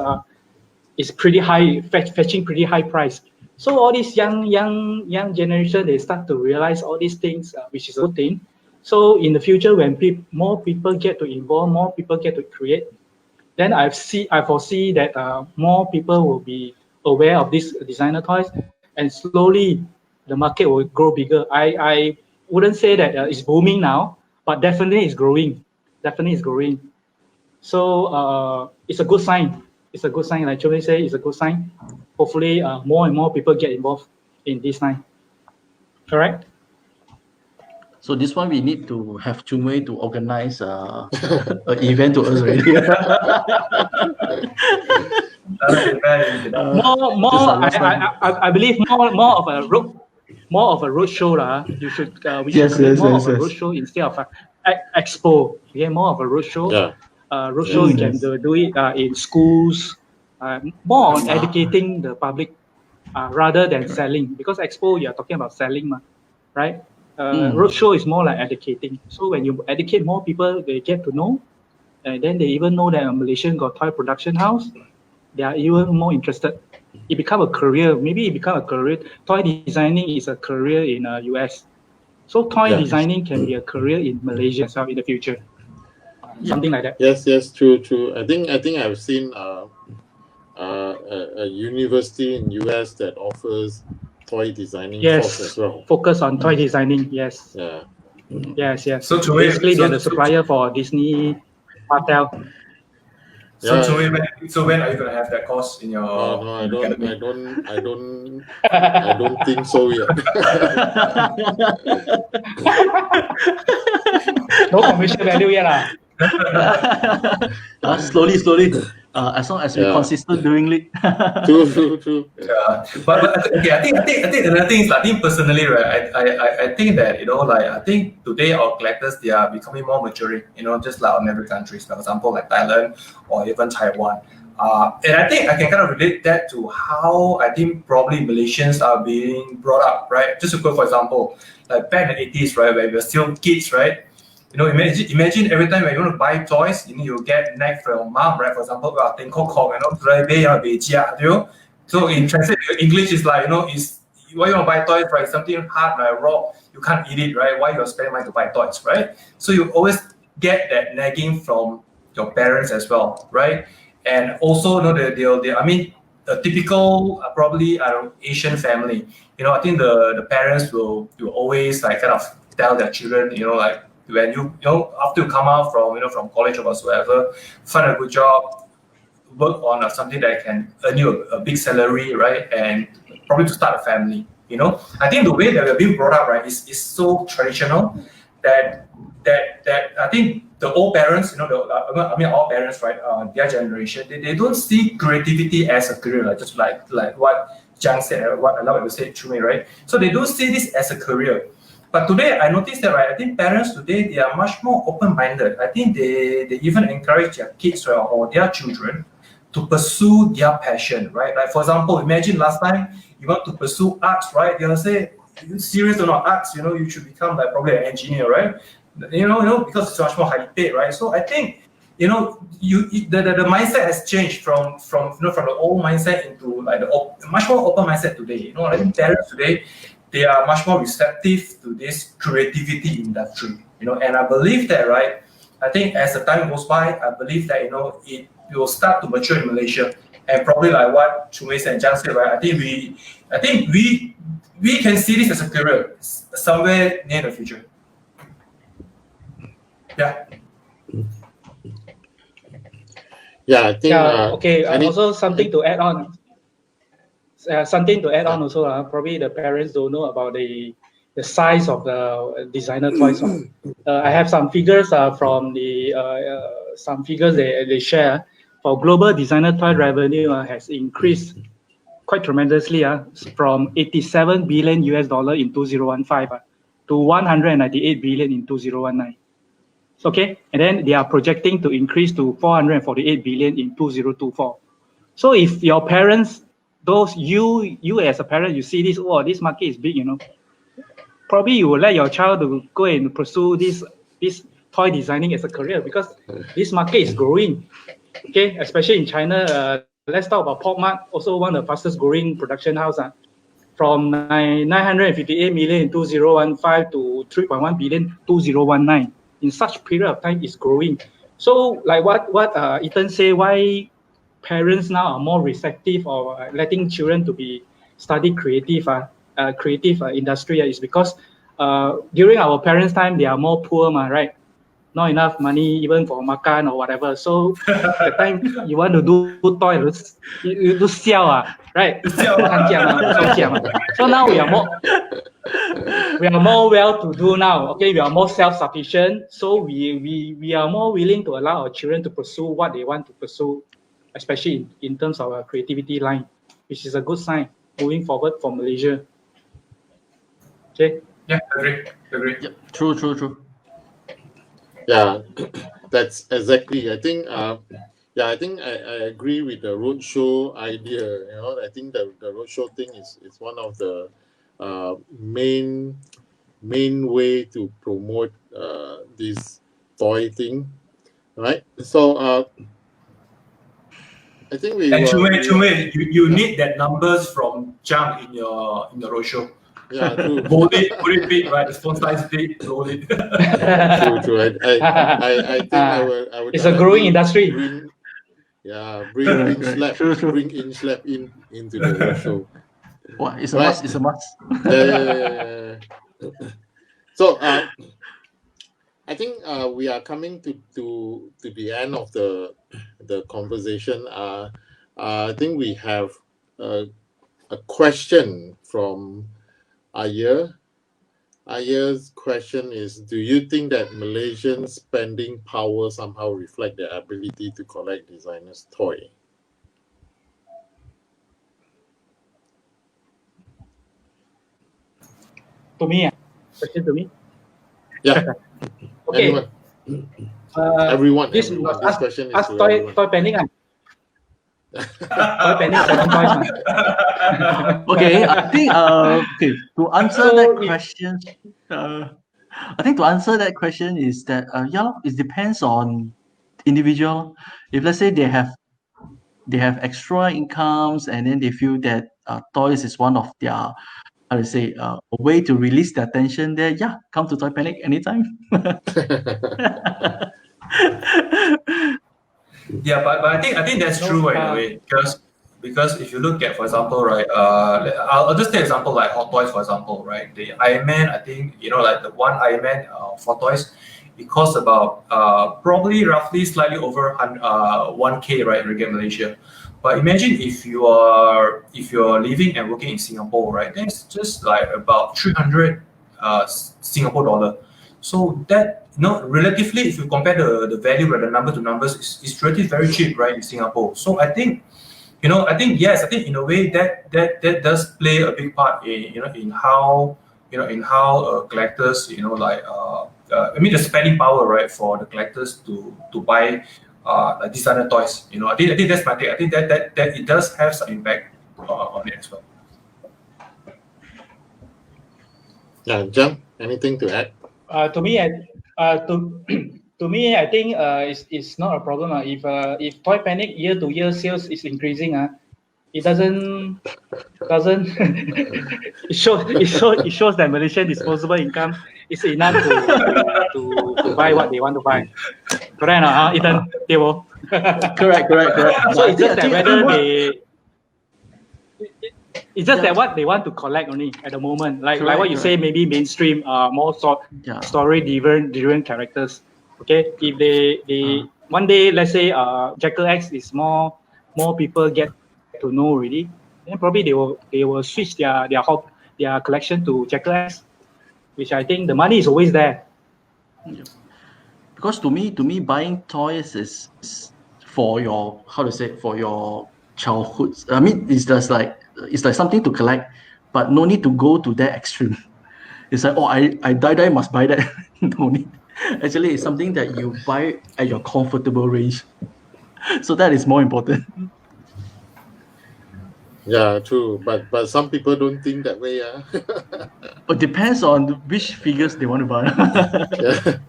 pretty high, fetching pretty high price. So all these young generation they start to realize all these things, which is a good thing. So in the future, when more people get to involve, more people get to create, then I foresee that more people will be aware of these designer toys, and slowly the market will grow bigger. I wouldn't say that it's booming now, but definitely it's growing. Definitely it's growing. So it's a good sign. It's a good sign. Like Choi say, it's a good sign. Hopefully, more and more people get involved in this line. Correct? So this one we need to have Chunwei to organize an event to us already. I believe more of a road show lah. We should create more of a road show instead of expo. Yeah, more of a road show. Yeah. Road show you can do it in schools. More on educating the public rather than selling because expo you are talking about selling, right? Roadshow is more like educating. So when you educate more people, they get to know, and then they even know that Malaysian got toy production house. They are even more interested. It become a career. Maybe it become a career. Toy designing is a career in US. So toy designing can be a career in Malaysia as well in the future. Something like that. Yes, true. I think I've seen a university in US that offers toy designing course as well. Focus on toy designing. Yes. Yeah. Yes. So basically, they're the supplier for Disney, Mattel. So, Yeah. when are you gonna have that course in your No, I don't. academy? I don't think so yet. No commercial value yet. Slowly. As long as we're Yeah. consistent doing it. True. Yeah, but okay, I think another thing is, I think personally, right, I think that, like, I think today our collectors, they are becoming more maturing, just like on every countries, for example, like Thailand or even Taiwan. And I think I can kind of relate that to how I think probably Malaysians are being brought up, right? Just to go, for example, like back in the 80s, right, when we were still kids, right? Imagine every time when you want to buy toys, you get nag from your mom, right? For example, so in translate English is like, is why you want to buy toys, right? Something hard like raw, you can't eat it, right? Why you spend money to buy toys, right? So you always get that nagging from your parents as well, right? And also, I mean, a typical probably Asian family, I think the parents will always like kind of tell their children, like, when after you come out from from college or whatsoever, find a good job, work on something that can earn you a big salary, right? And probably to start a family. I think the way that we're being brought up, right, is so traditional that I think the old parents, I mean our parents, right, their generation, they don't see creativity as a career, just like what Jang said, what I love to say to me, right? So they don't see this as a career. But today, I noticed that, right, I think parents today, they are much more open-minded. I think they even encourage their kids, right, or their children to pursue their passion, right? Like, for example, imagine last time you want to pursue arts, right? You're gonna say, are you serious or not? Arts, you should become like probably an engineer, right? Because it's much more highly paid, right? So I think, the mindset has changed from the old mindset into like the much more open mindset today. I think parents today, they are much more receptive to this creativity industry, and I believe that, right? I think as the time goes by, I believe that, it will start to mature in Malaysia, and probably like what Chumace and Jang said, right? I think we can see this as a career somewhere near the future. Yeah. Yeah, I think. Okay. Also, something to add on. Also, probably the parents don't know about the size of the designer toys. I have some figures from some figures they share. For global designer toy revenue has increased quite tremendously from 87 billion US dollar in 2015 to 198 billion in 2019. Okay, and then they are projecting to increase to 448 billion in 2024. So if your parents, you as a parent, you see this, this market is big, probably you will let your child to go and pursue this toy designing as a career, because this market is growing. Okay, especially in China. Let's talk about Pop Mart, also one of the fastest growing production house. From 958 million in 2015 to 3.1 billion in 2019. In such period of time, it's growing. So like what Ethan say, why parents now are more receptive of letting children to be study creative industry is because during our parents' time, they are more poor, right? Not enough money even for makan or whatever. So the time you want to do toy, you do sell, right? So now we are more well-to-do now. Okay, we are more self-sufficient. So we are more willing to allow our children to pursue what they want to pursue, especially in terms of our creativity line, which is a good sign moving forward for Malaysia. Okay. Yeah, agree. Yep. True. Yeah, that's exactly. I think. I think I agree with the roadshow idea. I think the roadshow thing is one of the main way to promote this toy thing, right? So I think we. And were. Chume, you need that numbers from Jang in your roadshow. Yeah, true. Bold it, put it big, right? The font size big, bold it. True. I think I would. It's a growing industry. Bring InSlab into the roadshow. What? It's a must. It's a must. Yeah. So I I think we are coming to the end of the conversation. I think we have a question from Aya. Aya's question is: do you think that Malaysian spending power somehow reflect their ability to collect designers' toy? To me, question to me. Yeah. Okay. Anyone? Everyone. This Everyone. was This question is ask to toy everyone. panic. Toy panic, 7 toys. Okay, I think okay, to answer So that it- question, I think to answer that question is that yeah, it depends on individual. If let's say they have extra incomes and then they feel that toys is one of their how to say a way to release their tension there, yeah, come to Toy Panic anytime. Yeah, but I think that's No, true in a way because if you look at, for example, right, I'll just take example like Hot Toys, for example, right, the Iron Man, I think, you know, like the one Iron Man for toys, it costs about probably roughly slightly over 1K, right, in Ringgit Malaysia. But imagine if you're living and working in Singapore, right, that's just like about 300 Singapore dollar. So that, you know, relatively, if you compare the value, right, the number to numbers, it's relatively very cheap, right, in Singapore. So I think, you know, I think yes, I think in a way that does play a big part in, you know, in how, you know, in how collectors, you know, like I mean the spending power, right, for the collectors to buy like designer toys. You know, I think that's my take. I think that it does have some impact on it as well. Yeah, Jung, anything to add? to me, to me, I think it's not a problem. If Toy Panic year to year sales is increasing, it doesn't it shows that Malaysian disposable income is enough to buy what they want to buy. Correct, Ethan? Table. Correct. So it's just that whether what- it's just Yeah. that what they want to collect only at the moment. Like Correct, what you say, maybe mainstream, more Yeah. story driven characters. Okay, if they one day, let's say Jackal X is more people get to know already, then probably they will switch their collection to Jackal X, which I think the money is always there. Because to me buying toys is for your for your childhood. I mean it's like something to collect, but no need to go to that extreme. It's like, oh, I die must buy that. No need. Actually, it's something that you buy at your comfortable range. So that is more important. Yeah, true. But some people don't think that way. It depends on which figures they want to buy. Yeah.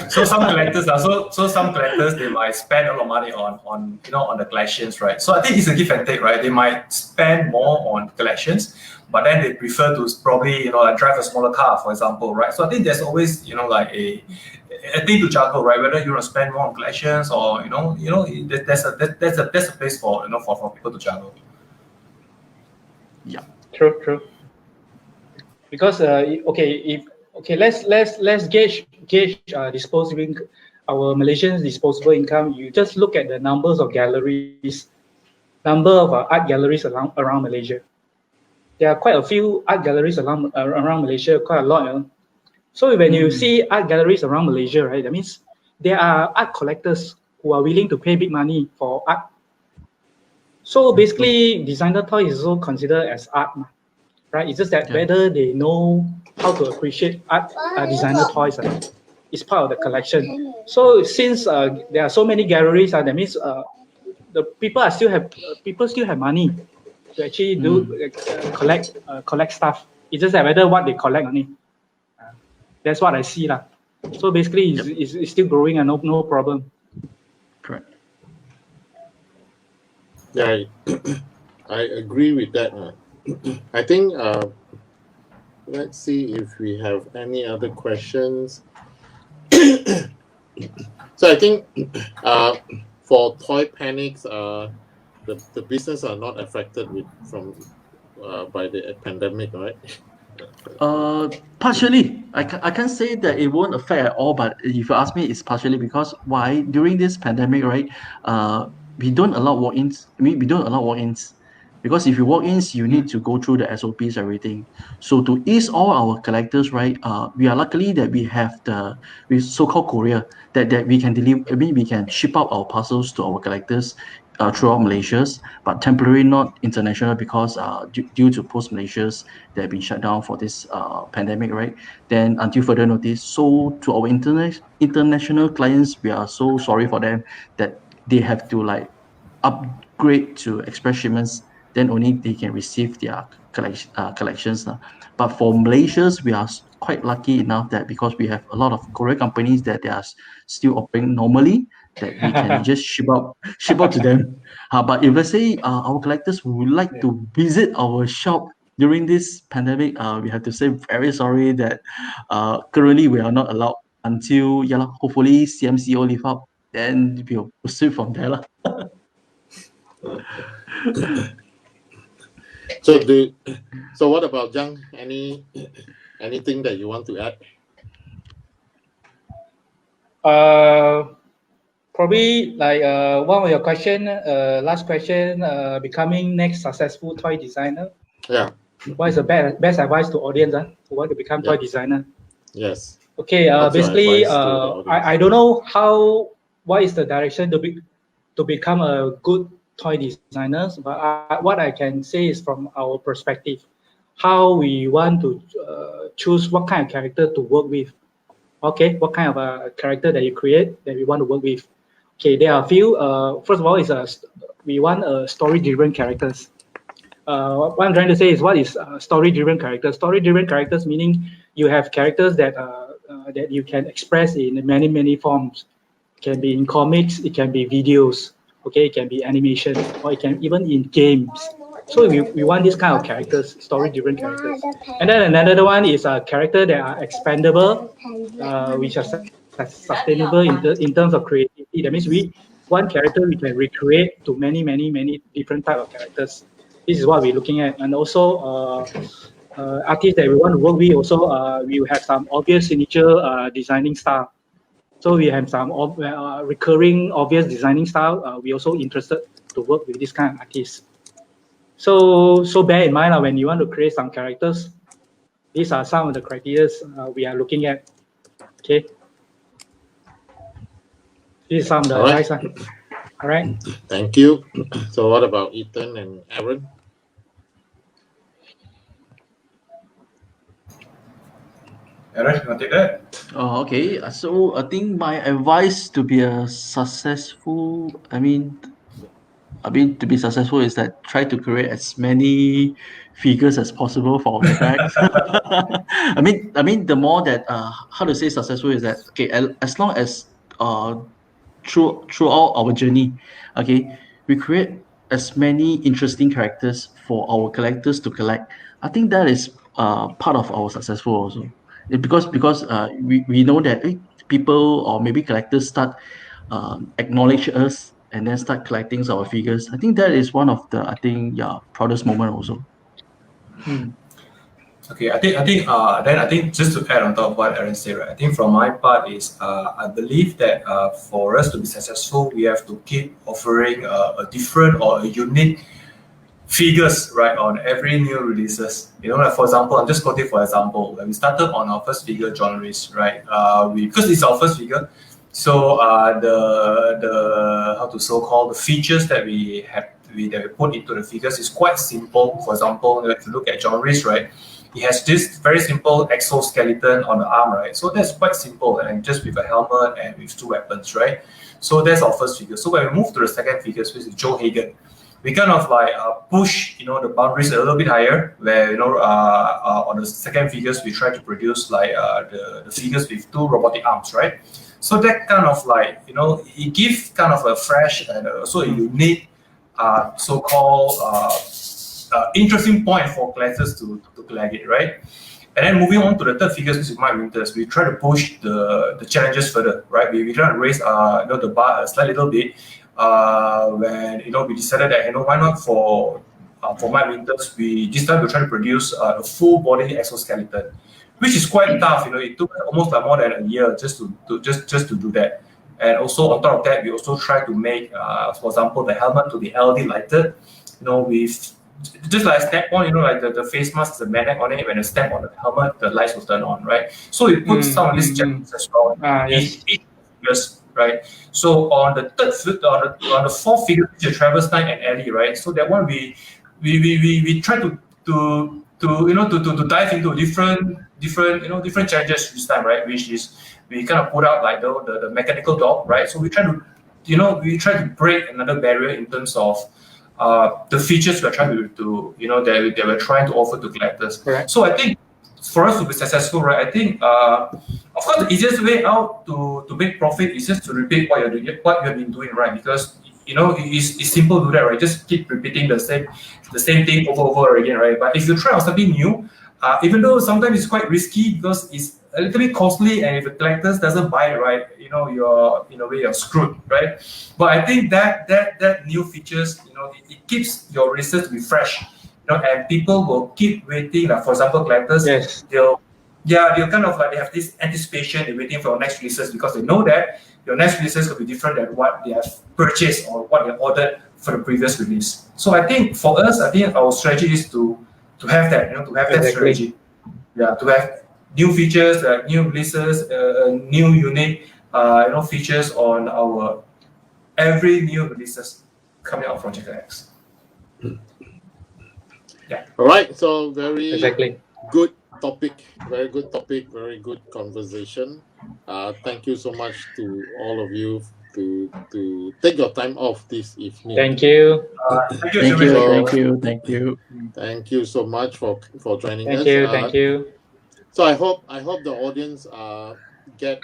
So some collectors so some collectors, they might spend a lot of money on you know, on the collections, right? So I think it's a give and take, right? They might spend more on collections, but then they prefer to probably, you know, like drive a smaller car, for example, right? So I think there's always, you know, like a thing to juggle, right? Whether you want to spend more on collections or, you know, there's a place for, you know, for people to juggle. Yeah. True. Because let's gauge disposable our Malaysians disposable income. You just look at the numbers of galleries, number of art galleries around Malaysia. There are quite a few art galleries around Malaysia, quite a lot. You know? So when you see art galleries around Malaysia, right, that means there are art collectors who are willing to pay big money for art. So basically, designer toy is also considered as art, right? It's just that whether they know how to appreciate art designer toys is part of the collection. So since there are so many galleries, that means the people still have money to actually do collect stuff. It's just that whether what they collect only. That's what I see lah. So basically, it's still growing and no problem. Correct. Yeah, I agree with that. I think let's see if we have any other questions. So I think for Toy Panics, the business are not affected by the pandemic, right? Partially. I can't say that it won't affect at all, but if you ask me, it's partially because why? During this pandemic, right? We don't allow walk-ins. I mean, we don't allow walk-ins because if you walk-ins, you need to go through the SOPs, everything. So to ease all our collectors, right? We are luckily that we have the with so-called courier that we can deliver. I mean, we can ship out our parcels to our collectors throughout Malaysia, but temporarily not international because due to post Malaysia's that have been shut down for this pandemic, right? Then until further notice. So to our international clients, we are so sorry for them that they have to like upgrade to express shipments. Then only they can receive their collections. But for Malaysians, we are quite lucky enough that because we have a lot of courier companies that they are still operating normally, that we can just ship out to them. But if let's say our collectors would like to visit our shop during this pandemic, we have to say very sorry that currently we are not allowed until hopefully CMCO live up, then we'll proceed from there. So what about Jang? Anything that you want to add? Probably like one of your question, last question, becoming next successful toy designer. Yeah. What is the best advice to audience who want to become toy designer? Yes. Okay. What's your Basically, advice to the audience? I don't know what is the direction to become a good toy designer, but what I can say is from our perspective, how we want to choose what kind of character to work with. Okay, what kind of a character that you create that we want to work with. Okay, there are a few. First of all, we want story-driven characters. What I'm trying to say is, what is story-driven characters? Story-driven characters meaning you have characters that that you can express in many forms. It can be in comics, it can be videos, okay, it can be animation, or it can even in games. So we want this kind of characters, story-driven characters. And then another one is a character that are expandable, which are sustainable in terms of creativity. That means one character we can recreate to many different type of characters. This is what we're looking at. And also artists that we want to work with, also we have some obvious signature designing style. So we have some recurring obvious designing style. We also interested to work with this kind of artists. So bear in mind when you want to create some characters, these are some of the criteria we are looking at. Okay. This is some of the advice. All right. Thank you. So what about Ethan and Aaron? Aaron, you want to take that? Okay. So I think my advice to be a successful, to be successful is that try to create as many figures as possible for our packs. The more that how to say successful is that okay, as long as throughout our journey, okay, we create as many interesting characters for our collectors to collect. I think that is part of our successful also. Because we know that people or maybe collectors start acknowledge us and then start collecting our figures. I think that is one of the proudest moment also. Okay, I think just to add on top of what Aaron said, right? I think from my part is I believe that for us to be successful, we have to keep offering a different or a unique figures, right, on every new releases. Like for example, I'm just quoting for example, when we started on our first figure genres, right? Because it's our first figure, so the how to so call the features that we put into the figures is quite simple. For example, if you look at genres, right? It has this very simple exoskeleton on the arm, right? So that's quite simple, and just with a helmet and with two weapons, right? So that's our first figure. So when we move to the second figure, which is Joe Hagen, we kind of like push, the boundaries a little bit higher. Where on the second figures, we try to produce like the figures with two robotic arms, right? So that kind of like it gives kind of a fresh and also a unique so-called interesting point for collectors to collect it, right? And then moving on to the third figures, which is Mike Winters, we try to push the challenges further, right? We try to raise the bar a slight little bit when we decided that why not for for my winters, this time we try to produce a full body exoskeleton, which is quite tough. It took almost like more than a year just to do that. And also on top of that, we also try to make, for example, the helmet to be LED lighted. With just like a step on, like the face mask is a magnet on it. When you step on the helmet, the lights will turn on, right? So we put some of these jackets as well. Yes. Each right? So on the on the fourth figure, the Traverse Knight and Ellie, right? So that one we try to dive into different challenges this time, right? Which is we kind of put out like the mechanical dog, right? So we try to break another barrier in terms of the features we're trying to that we're trying to offer to collectors. Correct. So I think for us to be successful, right? I think of course the easiest way out to make profit is just to repeat what you have been doing, right? Because it's simple to do that, right? Just keep repeating the same thing over again, right? But if you try out something new, even though sometimes it's quite risky because it's a little bit costly, and if the collectors doesn't buy it, right, you're in a way you're screwed, right? But I think that new features, it keeps your releases to be fresh, and people will keep waiting. Like for example, collectors, Yes. they'll kind of like they have this anticipation, they're waiting for your next releases because they know that your next releases could be different than what they have purchased or what they ordered for the previous release. So I think for us, our strategy is to have that, to have that strategy. Yeah, to have new features, new releases, new unique, features on our every new releases coming out from Jackal X. Yeah. All right. So very Exactly. good topic. Very good topic. Very good conversation. Thank you so much to all of you to take your time off this evening. Thank you. Thank you. Thank you. Thank you so much for joining us. Thank you. So I hope the audience get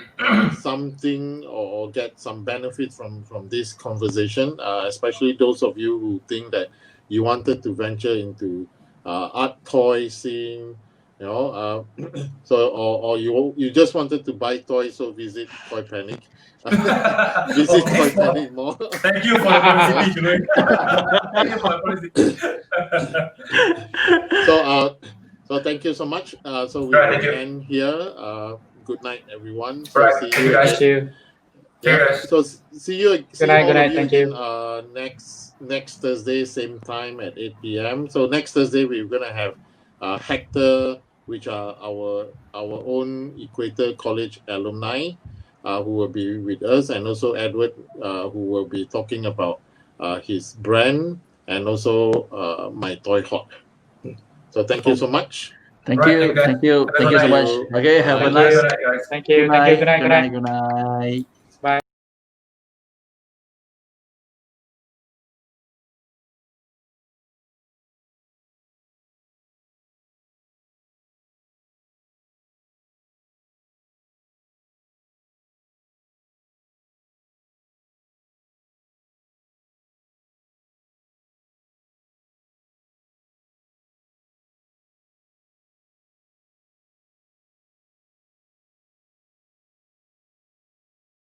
something or get some benefit from this conversation, especially those of you who think that you wanted to venture into art toy scene, so or you just wanted to buy toys, so visit Toy Panic. Visit Toy Panic more. Thank you for the publicity, Julian. Thank you for the publicity. So thank you so much. So we Right, will thank you. end here. Good night, everyone. So Right, see thank you guys. Thank you. Yeah. So see you. Good night. all Good of night. Thank again, you. next Thursday, same time at 8 p.m. So next Thursday we're gonna have Hector, which are our own Equator College alumni, who will be with us, and also Edward, who will be talking about his brand and also My Toy Hot. So thank you so much. Thank Right, you. thank you. Thank you so much. Okay, have a Thank nice you. Good night, guys. Thank you. good night. Good night. Good night.